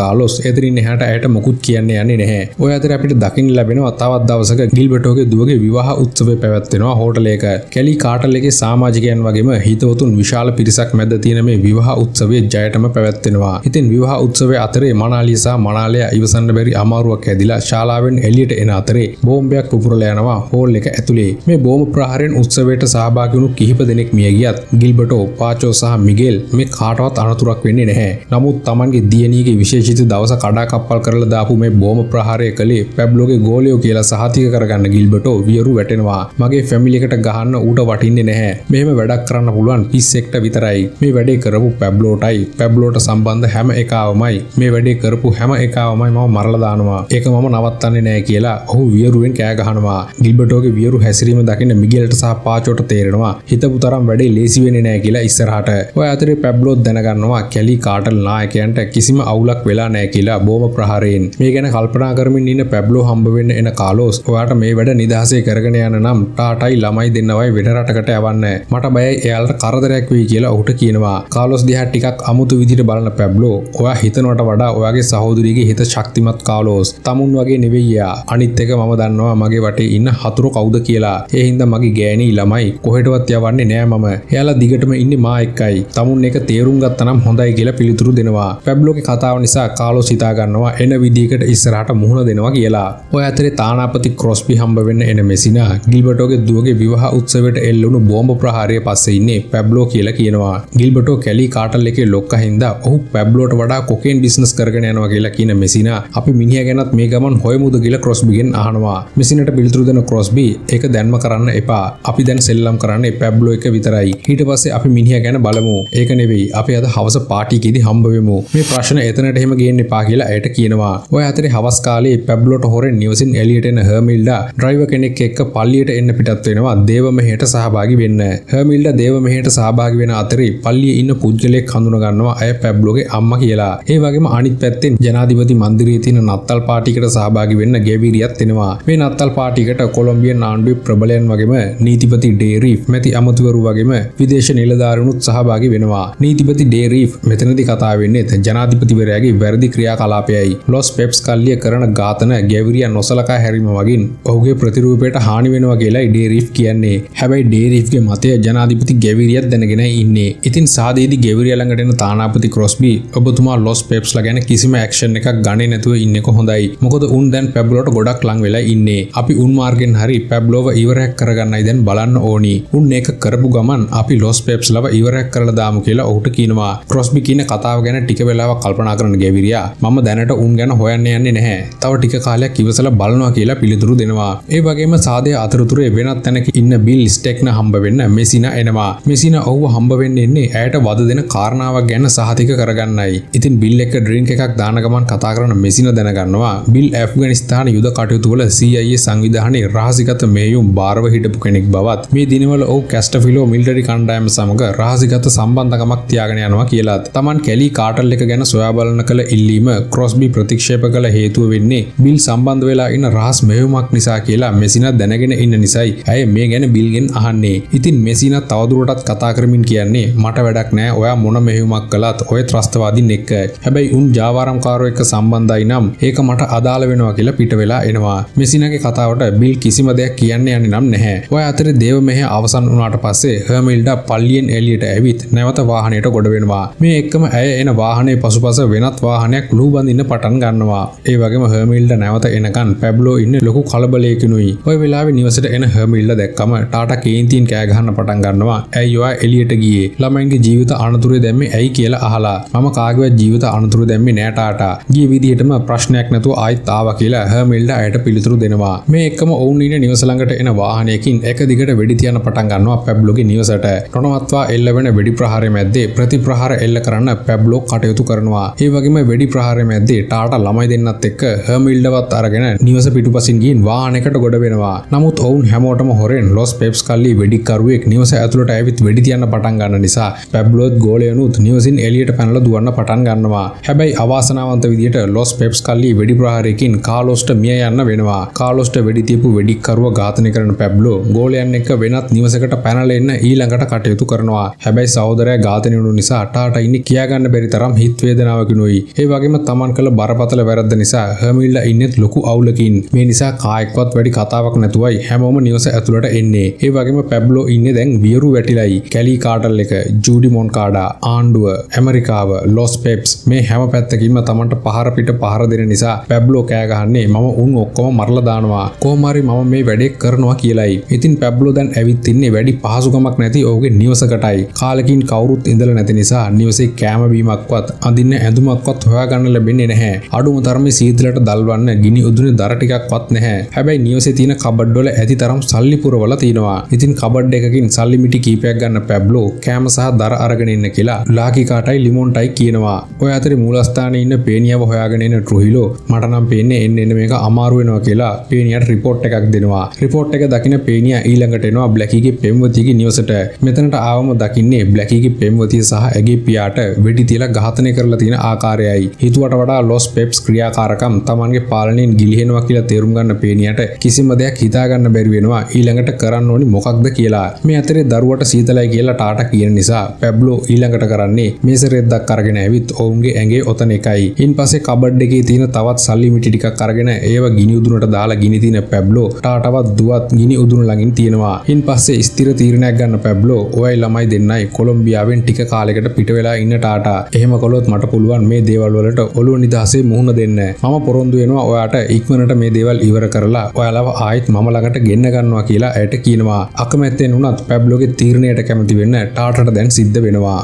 කාලොස් එතනින් එහාට ඇයට මොකුත් කියන්න යන්නේ නැහැ. ඔය අතරේ අපිට දකින්න ලැබෙනවා තවත් දවසක ගිල්බර්ටෝගේ දුවගේ විවාහ උත්සවය පැවැත්වෙනවා හෝටලයක. කැලි කාටල් එකේ සමාජිකයන් වගේම හිතවතුන් විශාල පිරිසක් මැද තියෙන මේ විවාහ උත්සවයේ ජයටම පැවැත්වෙනවා. ඉතින් විවාහ උත්සවයේ අතරේ මනාලිය සහ මනාලයා ඉවසන්න බැරි අමාරුවක් ඇදිලා ශාලාවෙන් එළියට එන අතරේ බෝම්බයක් පුපුරලා යනවා හෝල් එක ඇතුලේ. මේ බෝම්බ ප්‍රහාරයෙන් උත්සවයට සහභාගී වුණු කිහිප දෙනෙක් මිය ගියත් ගිල්බර්ටෝ, පාචෝ සහ මිගෙල් මේ කාටවත් අනතුරක් වෙන්නේ නැහැ. නමුත් Tamanගේ දියණියගේ විශේෂිත දවස කඩාකප්පල් කරලා දාපු මේ බෝම්බ ප්‍රහාරය කළේ පැබ්ලෝගේ ගෝලියෝ කියලා සහතික කරගන්න ගිල්බර්ටෝ වියරු වැටෙනවා. මගේ ෆැමිලි එකට ගහන්න ඌට වටින්නේ නැහැ. මෙහෙම වැඩක් කරන්න පුළුවන් පිස්සෙක්ට විතරයි. මේ වැඩේ කරපු පැබ්ලෝටයි පැබ්ලෝට සම්බන්ධ හැම එකාවමයි මේ වැඩේ කරපු හැම එකාවමයි මම මරලා දානවා. ඒක මම නවත්තන්නේ නැහැ කියලා ඔහු වියරුවෙන් කෑ ගහනවා. ගිල්බර්ටෝගේ වියරු හැසිරීම දකින්න මිගෙල්ට සහ පාචෝට තේරෙනවා හිතපු තරම් වැඩේ ලේසි වෙන්නේ නැහැ කියලා ඉස්සරහට. ඔය අතරේ පැබ්ලෝත් දැනගන්නවා කැලි කාටල් නායකයන්ට කිසිම අවුලක් වෙලා නැහැ කියලා බෝම්බ ප්‍රහාරයෙන්. මේ ගැන කල්පනා කරමින් ඉන්න පැබ්ලෝ හම්බ වෙන්න එන කාලෝස් ඔයාට මේ වැඩ නිදහසේ කරගෙන යන නම් ටාටයි ළමයි දෙන්නවයි වෙන රටකට යවන්න. මට බයයි එයාලට කරදරයක් වෙයි කියලා ඔහුට කියනවා. කාලෝස් දිහා ටිකක් අමුතු විදිහට බලන පැබ්ලෝ ඔයා හිතනවට වඩා ඔයාගේ සහෝදරියගේ හිත ශක්තිමත් කාලෝස්. තමුන් වගේ නෙවෙයි යා. අනිත් එක මම දන්නවා මගේ වටේ ඉන්න හතුරු කවුද කියලා. ඒ හින්දා මගේ ගෑණි ළමයි කොහෙටවත් යවන්නේ නෑ මම. එයාලා දිගටම ඉන්නේ මා එක්කයි. තමුන් එක තේරුම් ගත්තා නම් හොඳයි කියලා පිළිතුරු දෙනවා. පැබ්ලෝගේ කතාව නිසා කාලෝස් හිතා ගන්නවා එන විදිහකට ඉස්සරහට මුහුණ දෙනවා කියලා. ඔය අතරේ තානාපති ක්‍රොස්බි හම්බ වෙන්න එන මෙසිනා ගිල්බර්ටෝගේ දුවගේ විවාහ උත්සවයට එල්ලුණු බෝම්බ ප්‍රහාරය පස්සේ ඉන්නේ පැබ්ලෝ කියලා කියනවා. ගිල්බර්ටෝ කැලි කාටල් එකේ ලොක්කා හින්දා ඔහු පැබ්ලෝට වඩා කොකේන් බිස්නස් කරගෙන යනවා කියලා කියන මෙසිනා අපි මිනිහා ගැනත් මේ ගමන් හොයමුද කියලා ක්‍රොස්බිගෙන් අහනවා. මෙසිනට පිළිතුරු දෙන ක්‍රොස්බි ඒක දැන්ම කරන්න එපා. අපි දැන් සෙල්ලම් කරන්නේ පැබ්ලෝ එක විතරයි. ඊට පස්සේ අපි මිනිහා ගැන බලමු. ඒක නෙවෙයි අපි අද හවස පාටි එකේදී හම්බ වෙමු. මේ ප්‍රශ්න එතනට එහෙම ගේන්න එපා කියලා ඇයට කියනවා. ඔය අතරේ හවස් කාලේ පැබ්ලෝට හොරෙන් නිවසින් එළියට එන හර්මිල්ඩා ඩ්‍රයිවර් කෙනෙක් එක්ක පල්ලියට එන්න පිටත් වෙනවා දේව මෙහෙයට සහභාගී වෙන්න. හර්මිල්ඩා දේව මෙහෙයට සහභාගී වෙන අතරේ පල්ලියේ ඉන්න පුද්ගලයෙක් හඳුනා ගන්නවා අය පැබ්ලෝගේ අම්මා කියලා. ඒ වගේම අනිත් පැත්තෙන් ජනාධිපති මන්දිරයේ තියෙන නත්තල් පාටියකට සහභාගී වෙන්න ගැවිරියත් එනවා. මේ නත්තල් පාටියකට කොලොම්බියන් ආණ්ඩුවේ ප්‍රබලයන් වගේම නීතිපති ඩේරීෆ් මැති අමතුවරු වගේම විදේශ නිලධාරීනුත් සහභාගී වෙනවා. නීතිපති ඩේරීෆ් මෙතනදී කතා වෙන්නේ ජනාධිපතිවරයාගේ වැරදි ක්‍රියාකලාපයයි. ලොස් පෙප්ස් කල්ලිය කරන ඝාතන ගැවිරියා නොසලකා හැරීම වගින් ඔහුගේ ප්‍රතිරූපයට හානි වෙනවා කියලා ඩේරිෆ් කියන්නේ. හැබැයි ඩේරිෆ්ගේ මතය ජනාධිපති ගැවිරියත් දැනගෙන ඉන්නේ. ඉතින් සාදේදී ගැවිරියා ළඟට එන තානාපති ක්‍රොස්බි ඔබතුමා ලොස් පෙප්ස්ලා ගැන කිසිම ඇක්ෂන් එකක් ගන්නේ නැතුව ඉන්නේ කොහොඳයි. මොකද උන් දැන් පැබ්ලෝට ගොඩක් ලං වෙලා ඉන්නේ. අපි උන් මාර්ගෙන් හරි පැබ්ලෝව ඉවරයක් කරගන්නයි දැන් බලන්න ඕනි. උන් ඒක කරපු ගමන් අපි ලොස් පෙප්ස්ලව ඉවරයක් කරලා දාමු කියලා ඔහුට කියනවා. ක්‍රොස්බි කියන කතාව ගැන ටික වෙලාවක් කල්පනා කරන ගැවිරියා මම දැනට උන් ගැන හොයන්න යන්නේ නැහැ. තව ටික කාලයක් ඉවසලා බලනවා කියලා පිළිතුරු දෙනවා. ඒ වගේම සාදේ අතරතුරේ වෙනත් තැනක ඉන්න බිල් ස්ටෙක්න හම්බ වෙන්න මෙසිනා එනවා. මෙසිනා ඔහුව හම්බ වෙන්න එන්නේ ඇයට වද දෙන කාරණාවක් ගැන සහතික කරගන්නයි. ඉතින් බිල් එක ඩ්‍රින්ක් එකක් දාන ගමන් කතා කරන මෙසිනා දැනගන්නවා බිල් ඇෆ්ගනිස්තාන යුද කටයුතු වල CIA සංවිධානයේ රහසිගත මෙහෙයුම් බාරව හිටපු කෙනෙක් බවත් මේ දිනවල ඔහු කැස්ටෆිලෝ මිලිටරි කණ්ඩායම සමග රහසිගත සම්බන්ධකමක් තියාගෙන යනවා කියලාත්. Taman කැලි කාටල් එක ගැන සොයා බලන කල ඉල්ලීම ක්‍රොස්බි ප්‍රතික්ෂේප කළ හේතුව වෙන්නේ බිල් සම්බන්ධ වෙලා ඉන්න රහස් මෙහෙයුමක් නිසා කියලා මෙසිනා දැනගෙන ඉන්න නිසායි ඇය මේ ගැන බිල්ගෙන් අහන්නේ. ඉතින් මෙසිනා තවදුරටත් කතා කරමින් කියන්නේ මට වැඩක් නෑ ඔයා මොන මෙහෙයුමක් කළත් ඔය ත්‍රස්තවාදීන් එක්ක. හැබැයි උන් ජාවාරම්කාරයෝ එක්ක සම්බන්ධයි නම් ඒක මට අදාළ වෙනවා කියලා පිට වෙලා එනවා. මෙසිනාගේ කතාවට බිල් කිසිම දෙයක් කියන්න යන්නේ නම් නැහැ. ඔය අතරේ දේව මෙහෙය අවසන් වුණාට පස්සේ හර්මිල්ඩා පල්ලියෙන් එළියට ඇවිත් නැවත වාහනයට ගොඩ වෙනවා. මේ එක්කම ඇය එන වාහනේ පසුපස වෙනත් වාහනයක් ලුහු බඳින්න පටන් ගන්නවා. ඒ වගේම හර්මිල්ඩා නැවත එනකන් පැබ්ලෝ ඉන්නේ ලොකු කලබලයකිනුයි. ඔය වෙලාවේ නිවසට එන හර්මිල්ඩා දැක්කම ටාටා කේන්තියෙන් කෑ ගහන්න පටන් ගන්නවා. ඇයි ඔයා එළියට ගියේ? ළමයින්ගේ ජීවිත අනතුරේ දැම්මේ ඇයි කියලා අහලා. මම කාගේවත් ජීවිත අනතුරු දැම්මේ නෑ ටාටා. ගිය විදිහටම ප්‍රශ්නයක් නැතුව ආයෙත් ආවා කියලා හර්මිල්ඩා ඇයට පිළිතුරු දෙනවා. මේ එක්කම ඔවුන් ඉන්න නිවස ළඟට එන වාහනයකින් එක දිගට වෙඩි තියන්න පටන් ගන්නවා පැබ්ලෝගේ නිවසට. නොනවත්වා එල්ල වෙන වෙඩි ප්‍රහාරය මැද්දේ ප්‍රතිප්‍රහාර එල්ල කරන්න පැබ්ලෝ කටයුතු කරනවා. ඒ වගේම වෙඩි ප්‍රහාරය මැද්දේ ටාටා ළමයි දෙන්නත් එක්ක හර්මිල්ඩවත් අරගෙන නිවස පිටුපසින් ගිහින් වාහනයකට ගොඩ වෙනවා. නමුත් ඔවුන් හැමෝටම හොරෙන් ලොස් පෙප්ස් කල්ලි වෙඩිකරුවෙක් නිවස ඇතුළට ඇවිත් වෙඩි තියන්න පටන් ගන්න නිසා පැබ්ලෝත් ගෝලයනුත් නිවසින් එළියට පැනලා දුවන්න පටන් ගන්නවා. හැබැයි අවාසනාවන්ත විදියට ලොස් පෙප්ස් කල්ලි වෙඩි ප්‍රහාරයකින් කාලොස්ට මිය යන්න වෙනවා. කාලොස්ට වෙඩි තියපු වෙඩිකරුව ඝාතනය කරන පැබ්ලෝ ගෝලයන් එක්ක වෙනත් නිවසකට පැනලා එන්න ඊළඟට කටයුතු කරනවා. හැබැයි සහෝදරයා ඝාතනය වුණු නිසා ටාටා ඉන්නේ කියාගන්න බැරි තරම් හිත් වේදනාවකිනුයි. ඒ වගේම Taman කළ බරපතල වැරද්ද නිසා හර්මිල්ඩා ඉන්නේත් ලොකු අවුලකින්. මේ නිසා කායකවත් වැඩි කතාවක් නැතුවයි හැමෝම නිවස ඇතුළට එන්නේ. ඒ වගේම පැබ්ලෝ ඉන්නේ දැන් වියරු වැටිලයි. කැලි කාටල් එක, ජූඩි මොන්කාඩා, ආණ්ඩුව, ඇමරිකාව, ලොස් පෙප්ස් මේ හැම පැත්තකින්ම Tamanට පහර පිට පහර දෙන නිසා පැබ්ලෝ කෑ ගහන්නේ මම උන් ඔක්කොම මරලා දානවා. කොහොම හරි මම මේ වැඩේ කරනවා කියලයි. ඉතින් පැබ්ලෝ දැන් ඇවිත් ඉන්නේ වැඩි පහසුකමක් නැති ඔහුගේ නිවසකටයි. කාලෙකින් කවුරුත් ඉඳලා නැති නිසා නිවසේ කෑම බීමක්වත් අඳින්න ඇඳුමක්වත් හොයාගන්න ලැබෙන්නේ නැහැ. අඩුම තරමේ සීතලට දල්වන්න ගිනි උදුනේ දර ටිකක්වත් නැහැ. හැබැයි නිවසේ තියෙන කබඩ් වල ඇති තරම් සල්ලි පුරවලා තිනවා. ඉතින් කබඩ් එකකින් සල්ලි මිටි කීපයක් ගන්න පැබ්ලෝ කෑම සහ දර අරගෙන ඉන්න කියලා ලාකිකාටයි ලිමොන්ටයි කියනවා. ඔය අතරේ මූලස්ථානයේ ඉන්න පේනියව හොයාගෙන එන ට්‍රුහිලෝ මට නම් පේන්නේ එන්න මේක අමාරු වෙනවා කියලා පේනියට රිපෝට් එකක් දෙනවා. රිපෝට් එක දකින පේනියා ඊළඟට එනවා බ්ලැකීගේ පෙම්වතියගේ නිවසට. මෙතනට ආවම දකින්නේ බ්ලැකීගේ පෙම්වතිය සහ ඇගේ පියාට වෙඩි තියලා ඝාතනය කරලා තියෙන ආකාරයයි. හිතුවට වඩා ලොස් පෙප්ස් ක්‍රියාකාරකම් Tamanගේ පාලනයෙන් ගිලිහෙනවා කියලා තේරුම් ගන්න පේනියට කිසිම දෙයක් හිතා ගන්න බැරි වෙනවා ඊළඟට කරන්න ඕනි මොකක්ද කියලා. මේ අතරේ දරුවට සීතලයි කියලා ටාටා කියන නිසා පැබ්ලෝ ඊළඟට කරන්නේ මේස රෙද්දක් අරගෙන ඇවිත් ඔවුන්ගේ ඇඟේ ඔතන එකයි. ඉන්පස්සේ කබඩ් එකේ තියෙන තවත් සල්ලි මිටි ටිකක් අරගෙන ඒව ගිනි උදුනට දාලා ගිනි තින පැබ්ලෝ ටාටාවත් දුවත් ගිනි උදුන ළඟින් තියෙනවා. ඉන්පස්සේ ස්ථිර තීරණයක් ගන්න පැබ්ලෝ ඔයයි ළමයි දෙන්නයි කොලොම්බියාවෙන් ටික කාලයකට පිට වෙලා ඉන්න ටාටා. එහෙම කළොත් මට පුළුවන් මේ දේවල් වලට ඔළුව නිදහසේ මුහුණ දෙන්න. මම පොරොන්දු වෙනවා ඔයාට ඉක්මනට මේ දේවල් ඉවර කරලා ඔයාලව ආයෙත් මම ළඟට ගෙන්න ගන්නවා කියලා ඇයට කියනවා. අකමැත්තෙන් වුණත් පැබ්ලෝගේ තීරණයට කැමති වෙන්න ටාටාට දැන් සිද්ධ වෙනවා.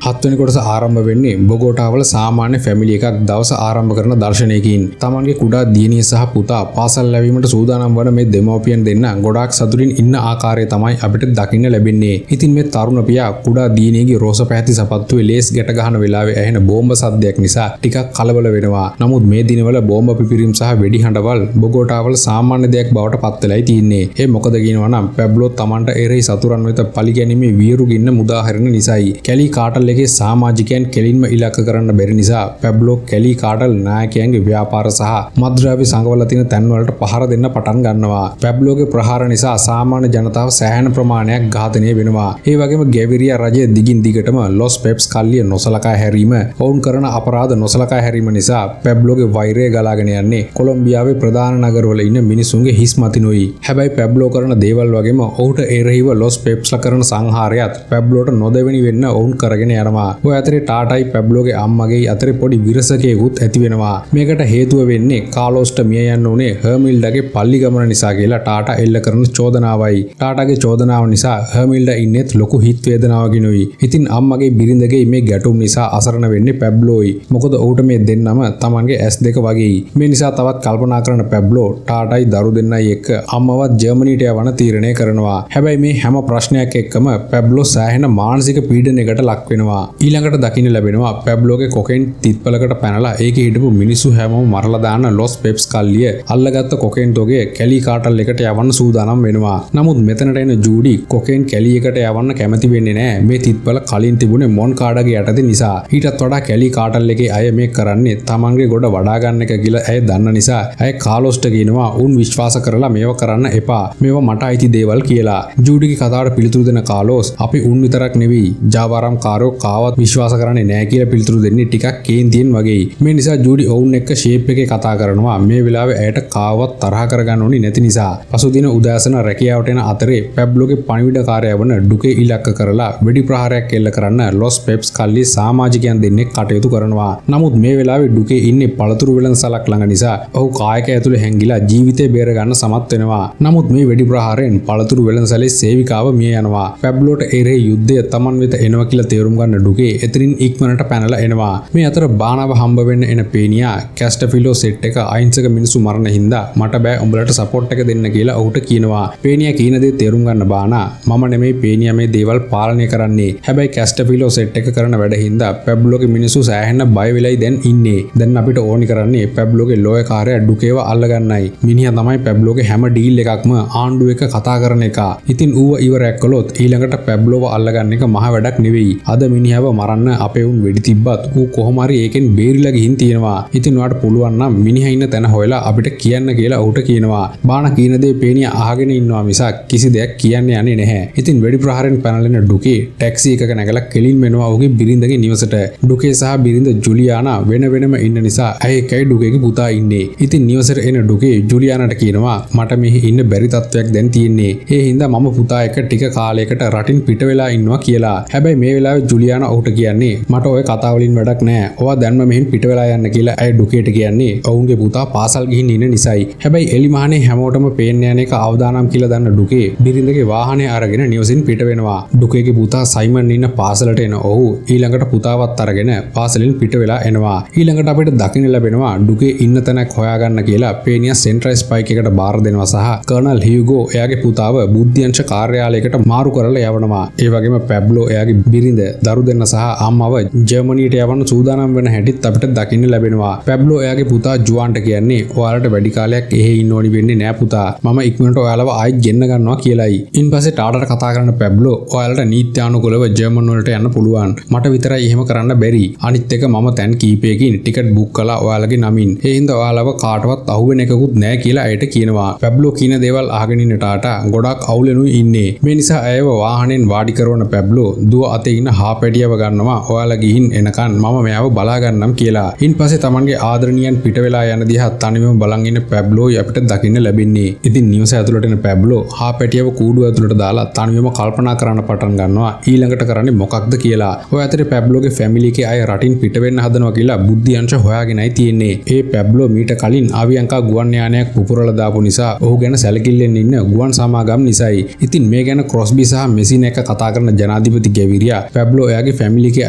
7 වෙනි කොටස ආරම්භ වෙන්නේ බොගෝටාවල සාමාන්‍ය ෆැමිලි එකක් දවස ආරම්භ කරන දර්ශනයකින්. Tamanගේ කුඩා දියණිය සහ පුතා පාසල් ලැබීමට සූදානම් වන මේ දෙමව්පියන් දෙන්න ගොඩාක් සතුටින් ඉන්න ආකාරය තමයි අපිට දකින්න ලැබෙන්නේ. ඉතින් මේ තරුණ පියා කුඩා දියණියගේ රෝස පැහැති සපත්තුවේ ලේස් ගැට ගන්න වෙලාවේ ඇහෙන බෝම්බ සද්දයක් නිසා ටිකක් කලබල වෙනවා. නමුත් මේ දිනවල බෝම්බ පිපිරීම් සහ වෙඩි හඬවල් බොගෝටාවල සාමාන්‍ය දෙයක් බවට පත් වෙලායි තියෙන්නේ. ඒ මොකද කියනවා නම් පැබ්ලෝ Tamanට එරෙහි සතුරන් වෙත පලි ගැනීමේ වියරු ගින්න මුදා හැරෙන නිසායි. කැලි කාටල් එයාගේ සමාජිකයන් කෙලින්ම ඉලක්ක කරන්න බැරි නිසා පැබ්ලෝ කැලි කාටල් නායකයන්ගේ ව්‍යාපාර සහ මත්ද්‍රව්‍ය සංගවලා තියෙන තැන්වලට පහර දෙන්න පටන් ගන්නවා. පැබ්ලෝගේ ප්‍රහාර නිසා සාමාන්‍ය ජනතාව සෑහෙන ප්‍රමාණයක් ඝාතනය වෙනවා. ඒ වගේම ගැවිරියා රජය දිගින් දිගටම ලොස් පෙප්ස් කල්ලිය නොසලකා හැරීම, ඔවුන් කරන අපරාධ නොසලකා හැරීම නිසා පැබ්ලෝගේ වෛරය ගලාගෙන යන්නේ කොලොම්බියාවේ ප්‍රධාන නගරවල ඉන්න මිනිසුන්ගේ හිස් මතිනුයි. හැබැයි පැබ්ලෝ කරන දේවල් වගේම ඔහුට එරෙහිව ලොස් පෙප්ස්ලා කරන සංහාරයත් පැබ්ලෝට නොදෙවෙනි වෙන්න ඔවුන් කරගෙන යනවා. ඔය අතරේ ටාටායි පැබ්ලෝගේ අම්මගේ අතරේ පොඩි විරසකයකුත් ඇති වෙනවා. මේකට හේතුව වෙන්නේ කාලෝස්ට මිය යන්න උනේ හර්මිල්ඩාගේ පල්ලි ගමන නිසා කියලා ටාටා එල්ල කරන චෝදනාවයි. ටාටාගේ චෝදනාව නිසා හර්මිල්ඩා ඉන්නේත් ලොකු හිත් වේදනාවකිනුයි. ඉතින් අම්මගේ බිරිඳගේ මේ ගැටුම් නිසා අසරණ වෙන්නේ පැබ්ලෝයි. මොකද ඔහුට මේ දෙන්නම තමන්ගේ S2 වගේයි. මේ නිසා තවත් කල්පනා කරන පැබ්ලෝ ටාටායි දරු දෙන්නයි එක්ක අම්මවත් ජර්මනියට යවන තීරණය කරනවා. හැබැයි මේ හැම ප්‍රශ්නයක් එක්කම පැබ්ලෝ සෑහෙන මානසික පීඩනයකට ලක් වෙනවා. ඊළඟට දකින්න ලැබෙනවා පැබ්ලෝගේ කොකේන් තිත්පලකට පැනලා ඒකේ හිටපු මිනිස්සු හැමෝම මරලා දාන ලොස් පෙප්ස් කල්ලිය අල්ලගත්ත කොකේන් තොගේ කැලි කාටල් එකට යවන්න සූදානම් වෙනවා. නමුත් මෙතනට එන ජූඩි කොකේන් කැලි එකට යවන්න කැමති වෙන්නේ නැහැ. මේ තිත්පල කලින් තිබුණේ මොන් කාඩගේ යටතේ නිසා. ඊටත් වඩා කැලි කාටල් එකේ අය මේ කරන්නේ තමන්ගේ ගොඩ වඩා ගන්න එක කියලා ඇය දන්න නිසා ඇය කාලොස්ට කියනවා උන් විශ්වාස කරලා මේව කරන්න එපා. මේවා මට අයිති දේවල් කියලා. ජූඩිගේ කතාවට පිළිතුරු දෙන කාලොස් අපි උන් විතරක් නෙවෙයි ජාවාරම් කාරෝ කාවත් විශ්වාස කරන්නේ නැහැ කියලා පිළිතුරු දෙන්නේ ටිකක් කේන්තියෙන් වගේ. මේ නිසා ජූඩි ඔවුන් එක්ක ෂේප් එකේ කතා කරනවා. මේ වෙලාවේ ඇයට කාවත් තරහ කරගන්න ඕනි නැති නිසා. පසුදින උදෑසන රැකියාවට එන අතරේ පැබ්ලෝගේ පණිවිඩකාරයා වන ඩුකේ ඉලක්ක කරලා වෙඩි ප්‍රහාරයක් එල්ල කරන්න ලොස් පෙප්ස් කල්ලි සමාජිකයන් දෙන්නෙක් කටයුතු කරනවා. නමුත් මේ වෙලාවේ ඩුකේ ඉන්නේ පළතුරු වෙළඳසලක් ළඟ නිසා ඔහු කායක ඇතුලේ හැංගිලා ජීවිතේ බේර ගන්න සමත් වෙනවා. නමුත් මේ වෙඩි ප්‍රහාරයෙන් පළතුරු වෙළඳසලේ සේවිකාව මිය යනවා. පැබ්ලෝට එරෙහි යුද්ධය තමන් වෙත එනවා කියලා තේරුම් ගන්න ඩුකේ එතනින් ඉක්මනට පැනලා එනවා. මේ අතර බානව හම්බ වෙන්න එන පේනියා කැස්ටෆිලෝ සෙට් එක අහිංසක මිනිස්සු මරණ හින්දා මට බෑ උඹලට සපෝට් එක දෙන්න කියලා ඔහුට කියනවා. පේනියා කියන දේ තේරුම් ගන්න බානා මම නෙමෙයි පේනියා මේ දේවල් පාලනය කරන්නේ. හැබැයි කැස්ටෆිලෝ සෙට් එක කරන වැඩ හින්දා පැබ්ලෝගේ මිනිස්සු සෑහෙන බය වෙලයි දැන් ඉන්නේ. දැන් අපිට ඕනි කරන්නේ පැබ්ලෝගේ ලෝය කාර්යය ඩුකේව අල්ලගන්නයි. මිනිහා තමයි පැබ්ලෝගේ හැම ඩීල් එකක්ම ආණ්ඩුව එක කතා කරන එක. ඉතින් ඌව ඉවරයක් කළොත් ඊළඟට පැබ්ලෝව අල්ලගන්න එක මහ වැඩක් නෙවෙයි. අද මිනිහව මරන්න අපේ උන් වෙඩි තිබ්බත් ඌ කොහොම හරි ඒකෙන් බේරිලා ගිහින් තියෙනවා. ඉතින් ඔයාට පුළුවන් නම් මිනිහා ඉන්න තැන හොයලා අපිට කියන්න කියලා ඌට කියනවා. බාන කියන දේ පේනියා අහගෙන ඉන්නවා මිසක් කිසි දෙයක් කියන්න යන්නේ නැහැ. ඉතින් වෙඩි ප්‍රහාරයෙන් පැනලෙන ඩුකේ ටැක්සි එකක නැගලා කෙලින් වෙනවා ඔහුගේ බිරිඳගේ නිවසට. ඩුකේ සහ බිරිඳ ජුලියානා වෙන වෙනම ඉන්න නිසා ඇය එකයි ඩුකේගේ පුතා ඉන්නේ. ඉතින් නිවසට එන ඩුකේ ජුලියානාට කියනවා මට මෙහි ඉන්න බැරි තත්වයක් දැන් තියෙන්නේ. ඒ හින්දා මම පුතා එක්ක ටික කාලයකට රටින් පිට වෙලා ඉන්නවා කියලා. හැබැයි මේ වෙලාවේ ජුලියානා ඔහුට කියන්නේ මට ඔය කතා වලින් වැඩක් නැහැ. ඔයා දැන්ම මෙහෙන් පිට වෙලා යන්න කියලා ඇය ඩුකේට කියන්නේ ඔවුන්ගේ පුතා පාසල් ගිහින් ඉන්න නිසායි. හැබැයි එලිමහනේ හැමෝටම පේන්න යන එක අවදානම් කියලා දන්න ඩුකේ බිරිඳගේ වාහනේ අරගෙන නිවසින් පිට වෙනවා. ඩුකේගේ පුතා සයිමන් ඉන්න පාසලට එන ඔහු ඊළඟට පුතාවත් අරගෙන පාසලෙන් පිට වෙලා එනවා. ඊළඟට අපිට දකින්න ලැබෙනවා ඩුකේ ඉන්න තැනක් හොයාගන්න කියලා පේනියා සෙන්ට්‍රල් ස්පයික් එකට බාර දෙනවා සහ කර්නල් හියුගෝ එයාගේ පුතාව බුද්ධ්‍යංශ කාර්යාලයකට මාරු කරලා යවනවා. ඒ වගේම පැබ්ලෝ එයාගේ බිරිඳ දරු දෙන්න සහ අම්මව ජර්මනියට යවන්න සූදානම් වෙන හැටිත් අපිට දකින්න ලැබෙනවා. පැබ්ලෝ එයාගේ පුතා ජුවාන්ට කියන්නේ ඔයාලට වැඩි කාලයක් එහෙ ඉන්න ඕනි වෙන්නේ නෑ පුතා. මම ඉක්මනට ඔයාලව ආයෙත් ගෙන්න ගන්නවා කියලායි. ඉන්පස්සේ ටාටාට කතා කරන පැබ්ලෝ ඔයාලට නීත්‍යානුකූලව ජර්මන් වලට යන්න පුළුවන්. මට විතරයි එහෙම කරන්න බැරි. අනිත් එක මම තැන් කීපයකින් ටිකට් බුක් කළා ඔයාලගේ නමින්. ඒ හින්දා ඔයාලව කාටවත් අහුවෙන එකකුත් නෑ කියලා ඇයට කියනවා. පැබ්ලෝ කියන දේවල් අහගෙන ඉන්න ටාටා ගොඩක් අවුලෙනුයි ඉන්නේ. මේ නිසා ඇයව වාහනෙන් වාඩි කරවන පැබ්ලෝ දුව අතේ ඉන්න හාපැටියව ගන්නවා. ඔයාලා ගිහින් එනකන් මම මෙයාව බලා ගන්නම් කියලා. ඉන්පස්සේ තමන්ගේ ආදරණියන් පිට වෙලා යන දිහා තනියම බලන් ඉන්න පැබ්ලෝයි අපිට දකින්න ලැබෙන්නේ. ඉතින් නිවස ඇතුළට එන පැබ්ලෝ හාපැටියව කූඩුව ඇතුළට දාලා තනියම කල්පනා කරන්න පටන් ගන්නවා ඊළඟට කරන්නේ මොකක්ද කියලා. ඔය අතරේ පැබ්ලෝගේ ෆැමිලි එකේ අය රටින් පිට වෙන්න හදනවා කියලා බුද්ධ්‍යංශ හොයාගෙනයි තියෙන්නේ. ඒ පැබ්ලෝ මීට කලින් අවියංකා ගුවන් යානයක් පුපුරලා දාපු නිසා ඔහු ගැන සැලකිල්ලෙන් ඉන්න ගුවන් සමාගම් නිසායි. ඉතින් මේ ගැන ක්‍රොස්බි සහ මෙසින් එක කතා කරන ජනාධිපති ගැවිරියා පැබ්ලෝ එයාගේ ෆැමිලි එකේ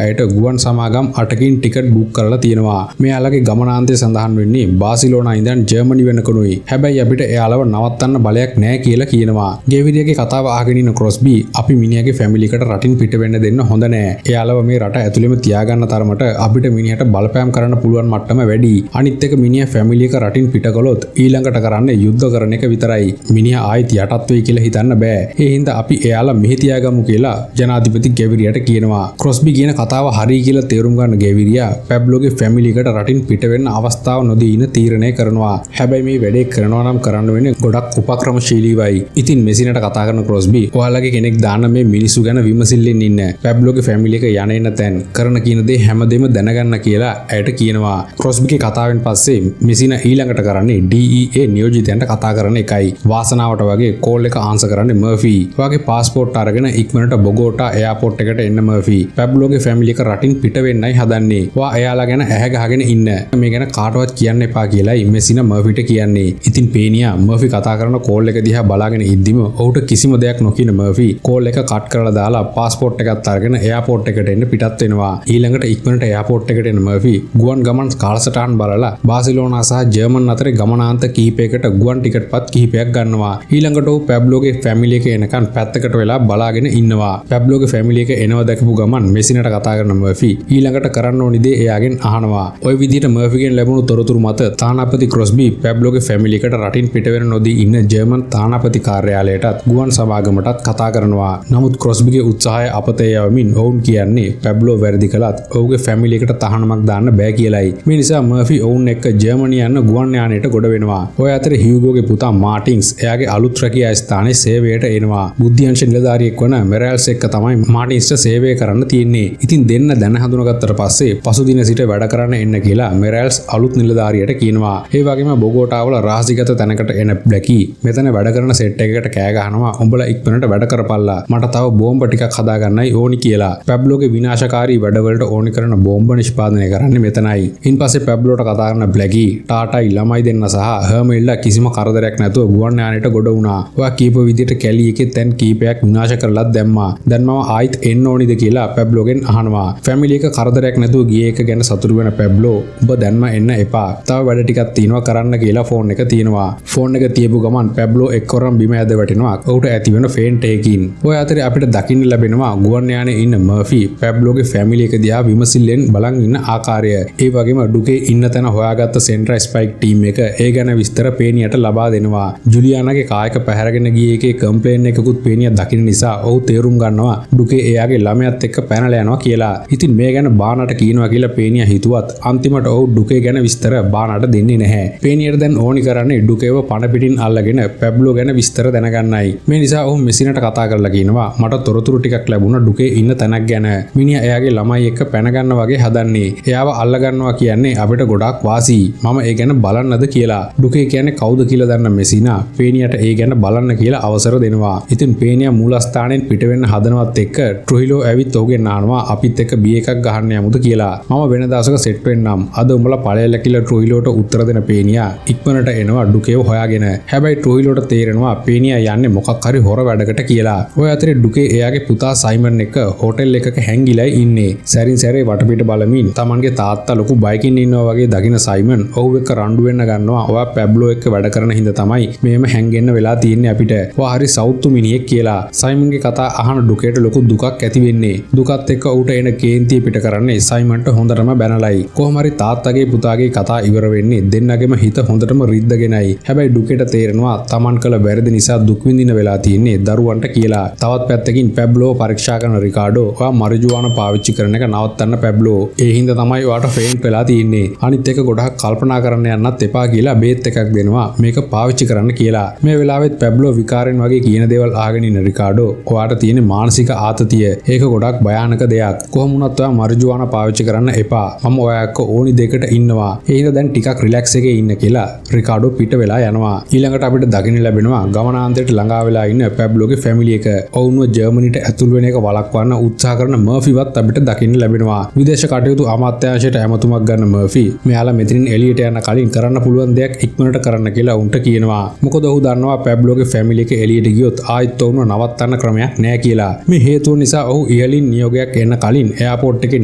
අයට ගුවන් සමාගම් 8කින් ටිකට් බුක් කරලා තියෙනවා. මෙයාලගේ ගමනාන්තය සඳහන් වෙන්නේ බාසිලෝනා ඉඳන් ජර්මනි වෙනකනුයි. හැබැයි අපිට එයාලව නවත්තන්න බලයක් නැහැ කියලා කියනවා. ගැවිරියාගේ කතාව අහගෙන ඉන්න ක්‍රොස්බි අපි මිනිහාගේ ෆැමිලි එකට රටින් පිට වෙන්න දෙන්න හොඳ නැහැ. එයාලව මේ රට ඇතුළෙම තියාගන්න තරමට අපිට මිනිහට බලපෑම් කරන්න පුළුවන් මට්ටම වැඩි. අනිත් එක මිනිහා ෆැමිලි එක රටින් පිට කළොත් ඊළඟට කරන්නේ යුද්ධ කරන එක විතරයි. මිනිහා ආයෙත් යටත් වෙයි කියලා හිතන්න බෑ. ඒ හින්දා අපි එයාලා මෙහි තියාගමු කියලා ජනාධිපති ගැවිරියාට කියනවා. ක්‍රොස්බි කියන කතාව හරි කියලා තේරුම් ගන්න ගැවිරියා පැබ්ලෝගේ ෆැමිලි එකට රටින් පිට වෙන්න අවස්ථාව නොදී ඉන තීරණය කරනවා. හැබැයි මේ වැඩේ කරනවා නම් කරන්න වෙන්නේ ගොඩක් උපක්‍රමශීලීවයි. ඉතින් මෙසිනට කතා කරන ක්‍රොස්බි ඔයාලගේ කෙනෙක් දාන්න මේ මිනිස්සු ගැන විමසිල්ලෙන් ඉන්න. පැබ්ලෝගේ ෆැමිලි එක යන එන තැන් කරන කියන දේ හැමදේම දැනගන්න කියලා ඇයට කියනවා. ක්‍රොස්බිගේ කතාවෙන් පස්සේ මෙසින ඊළඟට කරන්නේ DEA නියෝජිතයන්ට කතා කරන එකයි. වාසනාවට වගේ කෝල් එක ආන්සර් කරන්නේ මර්ෆි. ඔයාගේ පාස්පෝර්ට් අරගෙන ඉක්මනට බොගෝටා එයාපෝට් එකට එන්න මර්ෆි. පැබ්ලෝගේ ෆැමිලි එක රටින් පිට වෙන්නයි හදන්නේ. ඔයා එයාලා ගැන ඇහැ ගහගෙන ඉන්න. මේ ගැන කාටවත් කියන්න එපා කියලායි මෙසින මර්ෆිට කියන්නේ. ඉතින් පේනියා මර්ෆි කතා කරන කෝල් එක දිහා බලාගෙන ඉද්දිම ඔහුට කිසිම දෙයක් නොකියන මර්ෆි කෝල් එක කට් කරලා දාලා පාස්පෝර්ට් එකත් අරගෙන එයාපෝට් එකට එන්න පිටත් වෙනවා. ඊළඟට ඉක්මනට එයාපෝට් එකට එන මර්ෆි ගුවන් ගමන් කාලසටහන් බලලා බාසිලෝනා සහ ජර්මන් අතරේ ගමනාන්ත කිහිපයකට ගුවන් ටිකට්පත් කිහිපයක් ගන්නවා. ඊළඟට ඔහු පැබ්ලෝගේ ෆැමිලි එක එනකන් පැත්තකට වෙලා බලාගෙන ඉන්නවා. පැබ්ලෝගේ ෆැමිලි එක එනවා දැකපු ගමන් මෙසිනට කතා කරන මර්ෆි ඊළඟට කරන්න ඕනි දේ එයාගෙන් අහනවා. ওই විදිහට මර්ෆිගෙන් ලැබුණු තොරතුරු මත තානාපති ක්‍රොස්බි පැබ්ලෝගේ ෆැමිලි එකට රටින් පිට වෙන නොදී ඉන්න ජර්මන් තානාපති කාර්යාලයටත් ගුවන් සමාගමටත් කතා කරනවා. නමුත් ක්‍රොස්බිගේ උත්සාහය අපතේ යවමින් ඔවුන් කියන්නේ පැබ්ලෝ වැරදි කළත් ඔහුගේ ෆැමිලි එකට තහනමක් දාන්න බෑ කියලයි. මේ නිසා මර්ෆි ඔවුන් එක්ක ජර්මනිය යන ගුවන් යානයට ගොඩ වෙනවා. ඔය අතරේ හියුගෝගේ පුතා මාටින්ස් එයාගේ අලුත් රැකියා ස්ථානයේ සේවයට එනවා. බුද්ධිංශ නිලධාරියෙක් වන මෙරැල්ස් එක්ක තමයි මාටින්ස්ට සේවය කරන්න තියෙන්නේ. ඉතින් දෙන්න දැන හඳුනගත්තට පස්සේ පසුදින සිට වැඩ කරන්න එන්න කියලා මෙරැල්ස් අලුත් නිලධාරියට කියනවා. ඒ වගේම බොගෝටාවල රහසිගත තැනකට එන බ්ලැකි මෙතන වැඩ කරන සෙට් එකකට කෑ ගහනවා උඹලා ඉක්මනට වැඩ කරපල්ලා මට තව බෝම්බ ටිකක් හදාගන්නයි ඕනි කියලා. පැබ්ලෝගේ විනාශකාරී වැඩවලට ඕනි කරන බෝම්බ නිෂ්පාදනය කරන්නේ මෙතනයි. ඉන්පස්සේ පැබ්ලෝට කතා කරන බ්ලැකි ටාටායි ළමයි දෙන්න සහ හර්මෙල්ලා කිසිම කරදරයක් නැතුව ගුවන් යානයට ගොඩ වුණා. ඔයා කීප විදිහට කැලි එකේ තැන් කීපයක් විනාශ කරලත් දැම්මා. දැන් මම ආයිත් එන්න ඕනිද කියලා පැබ්ලෝගෙන් අහනවා. ෆැමිලි එක කරදරයක් නැතුව ගියේ එක ගැන සතුටු වෙන පැබ්ලෝ ඔබ දැන්ම එන්න එපා. තව වැඩ ටිකක් තියෙනවා කරන්න කියලා ෆෝන් එක තියෙනවා. ෆෝන් එක තියපු ගමන් පැබ්ලෝ එක්කොරම් බිම ඇද වැටෙනවා. ඔහුට ඇති වෙන ෆේන්ට් එකකින්. ඔය අතරේ අපිට දකින්න ලැබෙනවා ගුවන් යානයේ ඉන්න මර්ෆි පැබ්ලෝගේ ෆැමිලි එක දිහා විමසිල්ලෙන් බලන් ඉන්න ආකාරය. ඒ වගේම ඩුකේ ඉන්න තැන හොයාගත්ත සෙන්ට්‍රල් ස්පයික් ටීම් එක ඒ ගැන විස්තර පේනියට ලබා දෙනවා. ජුලියානාගේ කායක පැහැරගෙන ගියේ එකේ කම්ප්ලේන් එකකුත් පේනිය දකින්න නිසා ඔහු තේරුම් ගන්නවා ඩුකේ එයාගේ ළමයාත් එක්ක පැනලා යනවා කියලා. ඉතින් මේ ගැන බානට කියනවා කියලා පේනිය හිතුවත් අන්තිමට ඔහු ඩුකේ ගැන විස්තර බානට දෙන්නේ නැහැ. පේනියට දැන් ඕනි කරන්නේ ඩුකේව පණ පිටින් අල්ලගෙන පැබ්ලෝ ගැන විස්තර දැනගන්නයි. මේ නිසා ඔහු මෙසිනට කතා කරලා කියනවා මට තොරතුරු ටිකක් ලැබුණා ඩුකේ ඉන්න තැනක් ගැන. මිනිහා එයාගේ ළමයි එක්ක පැන ගන්න වගේ හදන්නේ. එයාව අල්ල ගන්නවා කියන්නේ අපිට ගොඩාක් වාසි. මම ඒ ගැන බලන්නද කියලා. ඩුකේ කියන්නේ කවුද කියලා දන්න මෙසිනා පේනියට ඒ ගැන බලන්න කියලා අවසර දෙනවා. ඉතින් පේනියා මූලස්ථානයෙන් පිට වෙන්න හදනවත් එක්ක ට්‍රොයිලෝ ඇවිත් ඔහුගෙන් අහනවා අපිත් එක්ක බී එකක් ගහන්න යමුද කියලා. මම වෙන දවසක සෙට් වෙන්නම්. අද උඹලා පළයල්ල කියලා ට්‍රොයිලෝට උත්තර දෙන පේනියා ඉක්මනට එනවා ඩුකේව හොයාගෙන. හැබැයි ට්‍රොයිලෝට තේරෙනවා පේනියා යන්නේ මොකක් හරි හොර වැඩකට කියලා. ඔය අතරේ ඩුකේ එයාගේ පුතා සයිමන් එක්ක හෝටල් එකක හැංගිලායි ඉන්නේ. සැරින් සැරේ වටපිට බලමින් තමන්ගේ තාත්තා ලොකු බයිකින් ඉන්නවා වගේ දකින සයිමන් ඔහු එක්ක රණ්ඩු වෙන්න ගන්නවා. ඔයා පැබ්ලෝ එක්ක වැඩ කරන හින්දා තමයි මේම හැංගෙන්න වෙලා තියෙන්නේ අපිට. ඔයා හරි සෞතු මිනිහෙක් කියලා. සයිමන්ගේ කතා අහන ඩුකේට ලොකු දුකක් ඇති වෙන්නේ. දුකත් එක්ක ඌට එන කේන්තිය පිට කරන්නේ සයිමන්ට හොඳටම බැනලයි. කොහොම හරි තාත්තගේ පුතාගේ කතා ඉවර වෙන්නේ දෙන්නගෙම හිත හොඳටම රිද්දගෙනයි. හැබැයි ඩුකේට තේරෙනවා තමන් කළ වැරදි නිසා දුක් විඳින වෙලා තියෙන්නේ දරුවන්ට කියලා. තවත් පැත්තකින් පැබ්ලෝ පරීක්ෂා කරන රිකාඩෝ ඔයා මරිජුවාන පාවිච්චි කරන එක නවත්තන්න පැබ්ලෝ. ඒ හින්දා තමයි ඔයාට ෆේන්ට් වෙලා තියෙන්නේ. අනිත් එක ගොඩක් කල්පනා කරන්න යන්නත් එපා කියලා බේත් එකක් දෙනවා මේක පාවිච්චි කරන්න කියලා. මේ වෙලාවෙත් පැබ්ලෝ විකාරෙන් වගේ කියන දේවල් අහගෙන ඉන්න රිකාඩෝ ඔයාට තියෙන මානසික ආතතිය ඒක ගොඩක් භයානක දෙයක්. කොහොම වුණත් ඔයා මරිජුවාන පාවිච්චි කරන්න එපා. මම ඔයා එක්ක ඕනි දෙයකට ඉන්නවා. ඒ හින්දා දැන් ටිකක් රිලැක්ස් එකේ ඉන්න කියලා රිකාඩෝ පිට වෙලා යනවා. ඊළඟට අපිට දකින්න ලැබෙනවා ගමනාන්තයට ළඟා වෙලා ඉන්න පැබ්ලෝගේ ෆැමිලි එක. ඔවුන්ව ජර්මනිට ඇතුල් වෙන එක වළක්වන්න උත්සාහ කරන මර්ෆිවත් අපිට දකින්න ලැබෙනවා. විදේශ කටයුතු අමාත්‍යාංශයට ඇමතුමක් ගන්න මර්ෆි මෙයාලා මෙතනින් එළියට යන කලින් කරන්න පුළුවන් දෙයක් ඉක්මනට කරන්න කියලා උන්ට කියනවා. මොකද ඔහු දන්නවා පැබ්ලෝගේ ෆැමිලි එක එළියට ගියොත් ආයෙත් ඔවුන්ව නවත්තන්න ක්‍රමයක් නැහැ කියලා. මේ හේතුව නිසා ඔහු ඉහළින් නියෝගයක් එන්න කලින් එයාපෝට් එකේ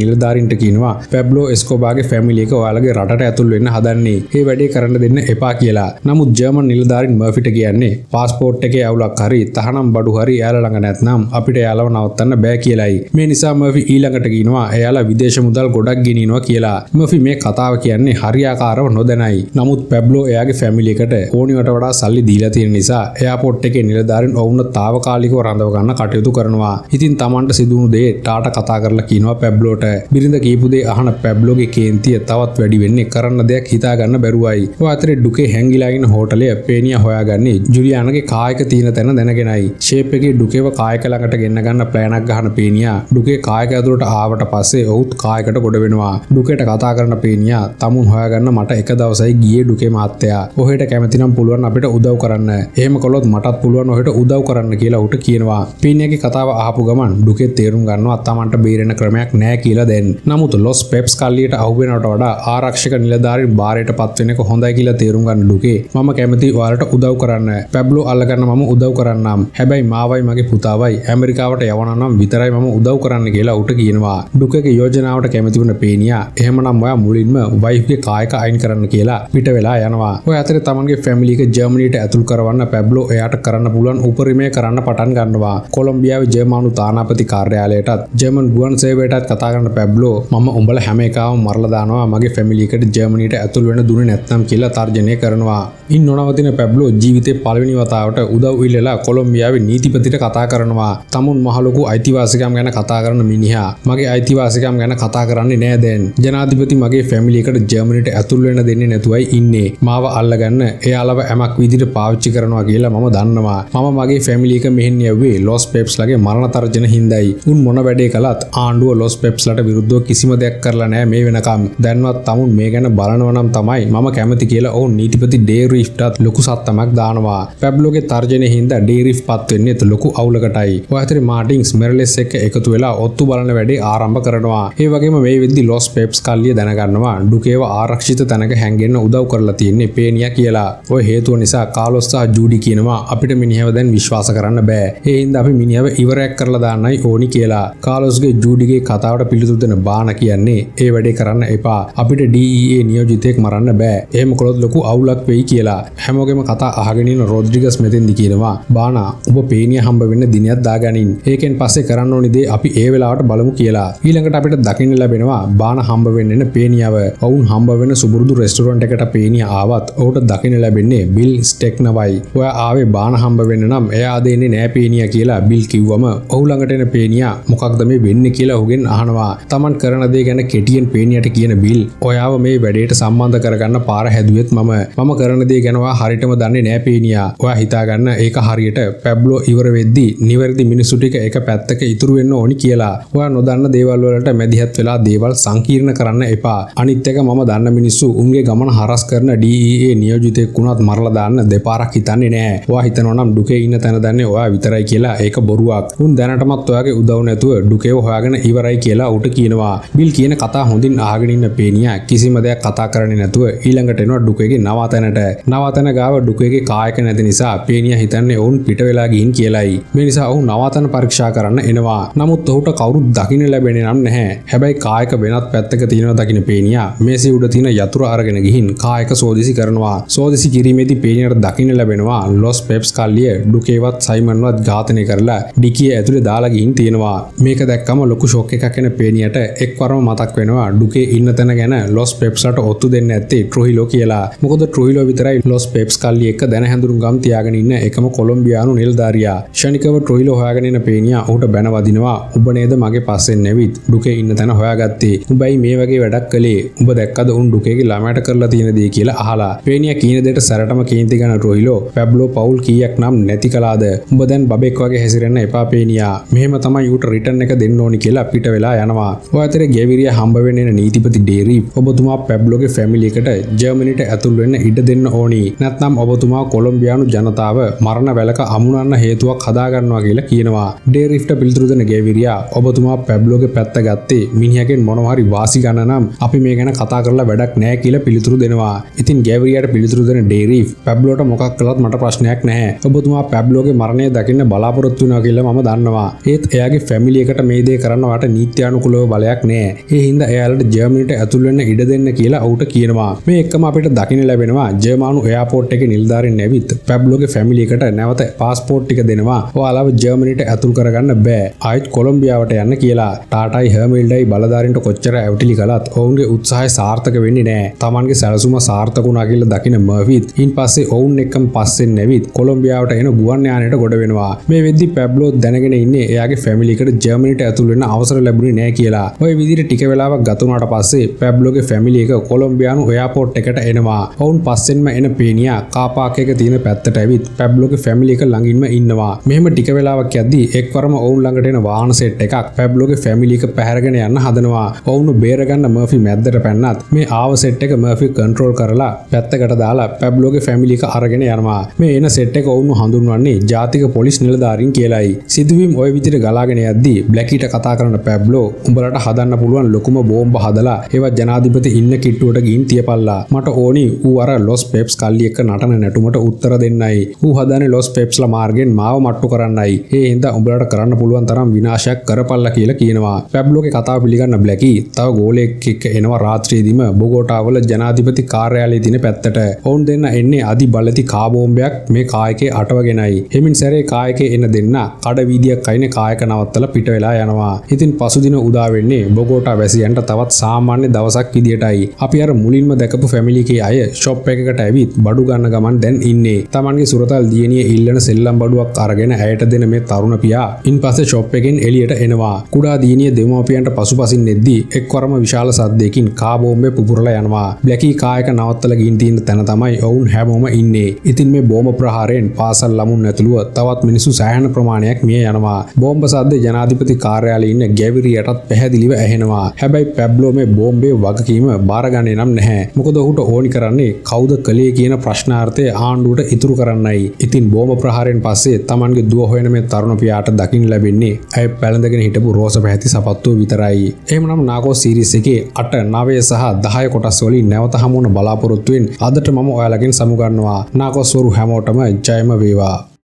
නිලධාරීන්ට කියනවා පැබ්ලෝ එස්කෝබාගේ ෆැමිලි එක ඔයාලගේ රටට ඇතුල් වෙන්න හදන්නේ. මේ වැඩේ කරන්න දෙන්න එපා කියලා. නමුත් ජර්මන් නිලධාරීන් මර්ෆිට කියන්නේ පාස්පෝර්ට් එකේ අවුලක් හරි තහනම් බඩු හරි එයාලා ළඟ නැත්නම් අපිට එයාලව නවත්තන්න බෑ කියලායි. මේ නිසා මර්ෆි ඊළඟට කියනවා එයාලා විදේශ මුදල් ගොඩක් ගෙනියනවා කියලා. මර්ෆි මේ කතාව කියන්නේ හරියාකාරව නොදැනයි. නමුත් පැබ්ලෝ එයාගේ ෆැමිලි එකට ඕනිවට වඩා සල්ලි දීලා තියෙන නිසා එයාපෝට් එකේ නිලධාරීන් ඔවුන්ව తాවකාලිකව රඳව ගන්න කටයුතු කරනවා. ඉතින් Tamanට සිදුණු දේ ටාට කතා කරලා කියනවා පැබ්ලෝට. බිරිඳ කියපු දේ අහන පැබ්ලෝගේ කේන්තිය තවත් වැඩි වෙන්නේ කරන්න දෙයක් හිතා ගන්න බැරුවයි. ඔය අතරේ ඩුකේ හැංගිලා ඉන්න හෝටලය පේනියා හොයාගන්නේ ජුලියානගේ කායක තියෙන තැන දැනගෙනයි. ෂේප් එකේ ඩුකේව කායක ළඟට ගෙන්න ගන්න ප්ලෑන් එකක් ගහන පේනියා ඩුකේ කායක ඇතුළට ආවට පස්සේ ඔහුත් කායකට ගොඩ වෙනවා. ඩුකේට කතා කරන පේනියා තමුන් හොයාගන්න මට එක දවසයි ගියේ ඩුකේ මාත්තයා. ඔහෙට කැමති නම් පුළුවන් අපිට උදව් කරන්න. එහෙම කළොත් මටත් පුළුවන් ඔහෙට උදව් කරන්න කියලා උට කියනවා. පේනියාගේ කතාව අහපු ගමන් ඩුකේ තේරුම් ගන්නවා තමන්ට බේරෙන්න ක්‍රමයක් නැහැ කියලා දැන්. නමුත් ලොස් පෙප්ස් කල්ලියට අහු වෙනවට වඩා ආරක්ෂක නිලධාරීන් බාරයට පත් වෙන එක හොඳයි කියලා තේරුම් ගන්න ඩුකේ මම කැමති ඔයාලට උදව් කරන්න. පැබ්ලෝ අල්ලගන්න මම උදව් කරන්නම්. හැබැයි මාවයි මගේ පුතාවයි ඇමරිකාවට යවනවා නම් විතරයි මම උදව් කරන්න කියලා උට කියනවා. ඩුකේගේ යෝජනාවට කැමති වුණ පේනියා එහෙමනම් ඔයා මුලින්ම වයිෆ්ගේ කායක අයින් කරන්න කියලා පිට වෙලා යනවා. ඔය අතරේ තමන්ගේ ෆැමිලි එක ජර්මනියට ඇතුල් කරවන්න පැබ්ලෝ එයාට කරන්න පුළුවන් උපරිමය කරන්න පටන් ගන්නවා. කොලොම්බියාවේ ජර්මානු තානාපති කාර්යාලයටත් ජර්මන් ගුවන් සේවයටත් කතා කරන පැබ්ලෝ මම උඹලා හැම එකම මරලා දානවා මගේ ෆැමිලි එකට ජර්මනියට ඇතුල් වෙන්න දුන්නේ නැත්නම් කියලා තර්ජනය කරනවා. ඉන් නොනවතින පැබ්ලෝ ජීවිතේ පළවෙනි වතාවට උදව් ඉල්ලලා කොලොම්බියාවේ නීතිපතිට කතා කරනවා. තමුන් මහ ලොකු අයිතිවාසිකම් ගැන කතා කරන මිනිහා මගේ අයිතිවාසිකම් ගැන කතා කරන්නේ නෑ දැන්. ජනාධිපති මගේ ෆැමිලි එකට ජර්මනියට ඇතුල් වෙන්න දෙන්නේ නැතුවයි ඉන්නේ. මාව අල්ලගන්න එයාලව ඇමක් විදිහට පාවිච්චි කරනවා කියලා මම දන්නවා. මම මගේ ෆැමිලි එක මෙහෙන් යව්වේ ලොස් පෙප්ස්ලාගේ මරණ තර්ජන හින්දායි. උන් මොන වැඩේ කළත් ආණ්ඩුව ලොස් පෙප්ස්ලාට විරුද්ධව කිසිම දෙයක් කරලා නෑ මේ වෙනකම්. දැන්වත් තමුන් මේ ගැන බලනවා නම් තමයි මම කැමති කියලා ඔවුන් නීතිපති ඩේරිෆ්ටත් ලොකු සත්තමක් දානවා. පැබ්ලෝගේ තර්ජනය හින්දා ඩේරිෆ් පත් වෙන්නේ ලොකු අවුලකටයි. ඔය අතරේ මාටින්ස් මෙරලෙස් එක්ක එකතු වෙලා ඔත්තු බලන වැඩේ ආරම්භ කරනවා. ඒ වගේම මේ වෙද්දි ලොස් පෙප්ස් කල්ලිය දැනගන්නවා ඩුකේව ආරක්ෂිත තැනක හැංගෙන්න උදව් කරලා තියෙන්නේ පේනියා කියලා. ඔය හේතුව නිසා කාලොස් සහ ජූඩි කියනවා අපිට මිනිහව දැන් විශ්වාස කරන්න බෑ. ඒ හින්දා අපි මිනිහව ඉවරයක් කරලා දාන්නයි ඕනි කියලා. කාලොස්ගේ ජූඩිගේ කතාවට පිළිතුරු දෙන බාන කියන්නේ ඒ වැඩේ කරන්න එපා. අපිට DEA නියෝජිතයෙක් මරන්න බෑ. එහෙම කළොත් ලොකු අවුලක් වෙයි කියලා. හැමෝගෙම කතා අහගෙන ඉන්න රොඩ්රිගස් මෙතෙන්දි කියනවා බානා ඔබ පේනියා හම්බ වෙන්න දිනයක් දාගනින්. ඒකෙන් පස්සේ කරන්න ඕනි දේ අපි ඒ වෙලාවට බලමු කියලා. ඊළඟට අපිට දකින්න ලැබෙනවා බාන හම්බ වෙන්න පේනියාව. ඔවුන් හම්බ වෙන සුබුරුදු රෙස්ටුරන්ට් එකට පේනියා ආවත් ඔහුට දකින්න ලැබෙන්නේ බිල් ස්ටෙක්නවයි. ඔයා ආවේ බාන හම්බ වෙන්න නම් එයා දෙන්නේ නෑ පේනියා කියලා බිල් කිව්වම ඔහු ළඟට එන පේනියා මොකක්ද මේ වෙන්නේ කියලා ඔහුගෙන් අහනවා. Taman කරන දේ ගැන කෙටියෙන් පේනියට කියන බිල් ඔයාව මේ වැඩේට සම්බන්ධ කරගන්න පාර හැදුවෙත් මම කරන දේ ගැන ඔයා හරියටම දන්නේ නෑ පේනියා. ඔයා හිතාගන්න ඒක හරියට පැබ්ලෝ ඉවර වෙද්දි නිවැරදි මිනිස්සු ටික එක පැත්තක ඉතුරු වෙන්න ඕනි කියලා. ඔයා නොදන්න දේවල් වලට මැදිහත් වෙලා දේවල් සංකීර්ණ කරන්න එපා. අනිත් එක මම දන්න මිනිස්සු උන්ගේ ගමන හරස් කරන DEA නියෝජිතයෙක් වුණත් මරලා දාන්න දෙපාරක් හිතන්නේ නෑ. ඔයා හිතනවා නම් ඩුකේ ඉන්න තැන දන්නේ ඔයා විතරයි කියලා ඒක බොරුවක්. උන් දැනටමත් ඔයාගේ උදව් නැතුව ඩුකේව හොයාගෙන ඉවරයි කියලා උට කියනවා. බිල් කියන කතා හොඳින් අහගෙන ඉන්න පේනියා කිසිම දෙයක් කතා කරන්නේ නැතුව ඊළඟට එනවා ඩුකේගේ නවාතැනට. නවාතැන ගාව ඩුකේගේ කායක නැති නිසා පේනියා හිතන්නේ ඔවුන් පිට වෙලා ගිහින් කියලායි. මේ නිසා ඔහු නවාතැන පරීක්ෂා කරන්න එනවා. නමුත් ඔහුට කවුරුත් දකින්න ලැබෙන්නේ නම් නැහැ. හැබැයි කායක වෙනත් පැත්තක තියෙනවා දකින්න පේනියා මේසෙ උඩ තියෙන යතුරු අරගෙන ගිහින් කායක සෝදිසි කරනවා. සෝදිසි කිරීමේදී පේනියාට දකින්න ලැබෙනවා ලොස් පෙප්ස් කල්ලිය ඩුකේවත් සයිමන්වත් ඝාතනය කරලා ඩිකිය ඇතුලේ දාලා ගිහින් තියෙනවා. මේක දැක්කම ලොකු ෂොක් එකක් එන පේනියට එක්වරම මතක් වෙනවා ඩුකේ ඉන්න තැන ගැන ලොස් පෙප්ස්ලට ඔත්තු දෙන්න ඇත්තේ ට්‍රොහිලෝ කියලා. මොකද ට්‍රොහිලෝ විතරයි ලොස් පෙප්ස් කල්ලිය එක්ක දැන හැඳුරුම් ගම් තියාගෙන ඉන්න එකම කොලොම්බියානු නිලධාරියා. ෂණිකව ට්‍රොහිලෝ හොයාගෙන ඉන්න පේනියා ඔහුට බැන වදිනවා. උඹ නේද මගේ පස්සෙන් නැවිත් ඩුකේ ඉන්න තැන හොයාගත්තේ. උඹයි මේ වගේ වැඩක් කළේ. උඹ දැක්කද උන් ඩුකේගේ ළමයට කරලා තියෙන දේ කියලා අහලා. පේනියා කියන දෙයට සැරටම කේන්ති ගන්න ට්‍රොහිලෝ පැබ්ලෝ පවුල් කීයක් නම් නැති කලාද. උඹ දැන් බබෙක් වගේ හැසිරෙන්න එපා පේනියා. මෙහෙම තමයි ඌට රිටර්න් එක දෙන්න ඕනි කියලා පිට වෙලා යනවා. ඔය අතරේ ගෙවිරියා හම්බ වෙන්න එන නීතිපති ඩේරි ඔබතුමා පැබ්ලෝගේ ෆැමිලි එකට ජර්මනියට ඇතුල් වෙන්න ඉඩ දෙන්න ඕනි. නැත්නම් ඔබතුමා කොලොම්බියානු ජනතාව මරණ වැලක අමුණන්න හේතුවක් හදා ගන්නවා කියලා කියනවා. ඩේරිෆ්ට පිළිතුරු දෙන ගෙවිරියා ඔබතුමා පැබ්ලෝගේ පැත්ත ගත්තේ මිනිහගෙන් මොනවා හරි වාසි ගන්න නම් අපි මේ ගැන කතා කරලා වැඩක් නැහැ කියලා පිළිතුරු දෙනවා. ඉතින් ගෙවිරියාට පිළිතුරු දෙන ඩේරිෆ් පැබ්ලෝට මොකක් කළත් මට ප්‍රශ්නයක් නැහැ. ඔබතුමා පැබ්ලෝගේ මරණය දකින්න බලාපොරොත්තු වෙනවා කියලා මම දන්නවා. ඒත් එයාගේ ෆැමිලි එකට මේ දේ කරන්න වට නීත්‍යානුකූලව බලයක් නැහැ. ඒ හින්දා එයාලට ජර්මනියට ඇතුල් වෙන්න ඉඩ දෙන්න කියලා ඔහුට කියනවා. මේ එක්කම අපිට දකින්න ලැබෙනවා ජර්මානු එයාපෝට් එකේ නිලධාරීන් ඇවිත් පැබ්ලෝගේ ෆැමිලි එකට නැවත පාස්පෝර්ට් ටික දෙනවා. ඔයාලව ජර්මනියට ඇතුල් කරගන්න බෑ. ආයෙත් කොලොම්බියාවට යන්න කියලා. ටාටායි හර්මිල්ඩයි බලධාරීන්ට කොච්චර ඇවටිලි කළත් ඔවුන්ගේ උත්සාහය සාර්ථක වෙන්නේ නැහැ. Tamanගේ සැලසුම සාර්ථක වුණා කියලා දකින මර්විත් ඉන්පස්සේ ඔවුන් එක්කම පස්සෙන් ඇවිත් කොලොම්බියාවට එන ගුවන් යානයට ගොඩ වෙනවා. මේ වෙද්දි පැබ්ලෝ දැනගෙන ඉන්නේ එයාගේ ෆැමිලි එකට ජර්මනිට ඇතුල් වෙන්න අවසර ලැබුණේ නැහැ කියලා. ওই විදිහට ටික වෙලාවක් ගත වුණාට පස්සේ පැබ්ලෝගේ ෆැමිලි එක කොලොම්බියානු එයාපෝට් එකට එනවා. ඔවුන් පස්සෙන්ම එන පේනියා කාර් පාක් එක තියෙන පැත්තට ඇවිත් පැබ්ලෝගේ ෆැමිලි එක ළඟින්ම ඉන්නවා. මෙහෙම ටික වෙලාවක් යද්දී එක්වරම ඔවුන් ළඟට එන වාහන සෙට් එකක් පැබ්ලෝගේ ෆැමිලි එක පැහැරගෙන යන්න හදනවා. ඔවුන් බේරගන්න මර්ෆි මැද්දට පැන්නත් මේ ආව සෙට් එක මර්ෆි කන්ට්‍රෝල් කරලා පැත්තකට දාලා පැබ්ලෝගේ ෆැමිලි එක අරගෙන යනවා. මේ එන සෙට් එක ඔවුන් හඳුන්වන්නේ ජාතික පොලිස් නිලධාරීන් කියලායි. සිදුවීම් ওই විදිහට ගලාගෙන යද්දී බ්ලැකීට කතා කරන පැබ්ලෝ උඹලට හදන්න පුළුවන් ලොකුම බෝම්බ හදලා ඒවත් ජනාධිපති ඉන්න කිට්ටුවට ගිහින් තියපල්ලා. මට ඕනි ඌ අර ලොස් පෙප්ස් කල්ලි එක්ක නටන නැටුමට උත්තර දෙන්නයි. ඌ හදන්නේ ලොස් පෙප්ස්ලා මාර්ගෙන් මාව මට්ටු කරන්නයි. ඒ හින්දා උඹලට කරන්න පුළුවන් තරම් විනාශයක් කරපල්ලා කියලා කියනවා. පැබ්ලෝගේ කතාව පිළිගන්න බ්ලැකී තව ගෝලයෙක් එක්ක එනවා රාත්‍රියේදීම බොගෝටාවල ජනාධිපති කාර්යාලයේ තියෙන පැත්තට. ඔවුන් දෙන්න එන්නේ අදි බලති කා බෝම්බයක් මේ කායකේ අටවගෙනයි. එමින් සැරේ කායකේ එන දෙන්න කඩ වීදියක් අයිනේ කායක නවත්තලා පිට වෙලා යනවා. ඉතින් පසුදින උදා වෙන්නේ බොගෝටා වැසියන්ට තවත් සාමාන්‍ය දවසක් විදියටයි. අපි අර මුලින්ම දැකපු ෆැමිලි එකේ අය ෂොප් එකකට ඇවිත් බඩු ගන්න ගමන් දැන් ඉන්නේ. Tamanගේ සුරතල් දියණිය ඉල්ලන සෙල්ලම් බඩුවක් අරගෙන ඇයට දෙන මේ තරුණ පියා ඉන්පස්සේ ෂොප් එකෙන් එළියට එනවා. කුඩා දියණිය දෙමව්පියන්ට පසුපසින් නෙද්දී එක්වරම විශාල සද්දයකින් කා බෝම්බේ පුපුරලා යනවා. බ්ලැකී කායක නවත්තලා ගින් තියෙන තැන තමයි ඔවුන් හැමෝම ඉන්නේ. ඉතින් මේ බෝම්බ ප්‍රහාරයෙන් පාසල් ළමුන් ඇතුළුව තවත් මිනිස්සු සෑහෙන ප්‍රමාණයක් මිය යනවා. බෝම්බ සද්ද ජනාධිපති කාර්යාලයේ ඉන්න ගැවිරියටත් පැහැදිලිව ඇහෙනවා. හැබැයි පැබ්ලෝ මේ බෝම්බේ වගකීම බාරගන්නේ නම් නැහැ. මොකද ඔහුට ඕනි කරන්නේ කවුද කළේ කියන ප්‍රශ්නාර්ථය ආණ්ඩුවට ඉතුරු කරන්නයි. ඉතින් බෝම්බ ප්‍රහාරයෙන් පස්සේ Tamanගේ දුව හොයන මේ තරුණ පියාට දකින්න ලැබෙන්නේ ඇය පැලඳගෙන හිටපු රෝස පැහැති සපත්තුව විතරයි. එහෙමනම් නාකෝ සීරීස් එකේ 8, 9 සහ 10 කොටස් වලින් නැවත හමු වන බලාපොරොත්තුෙන් අදට මම ඔයාලගෙන් සමු ගන්නවා. නාකෝ ස්වරු හැමෝටම ජයම වේවා.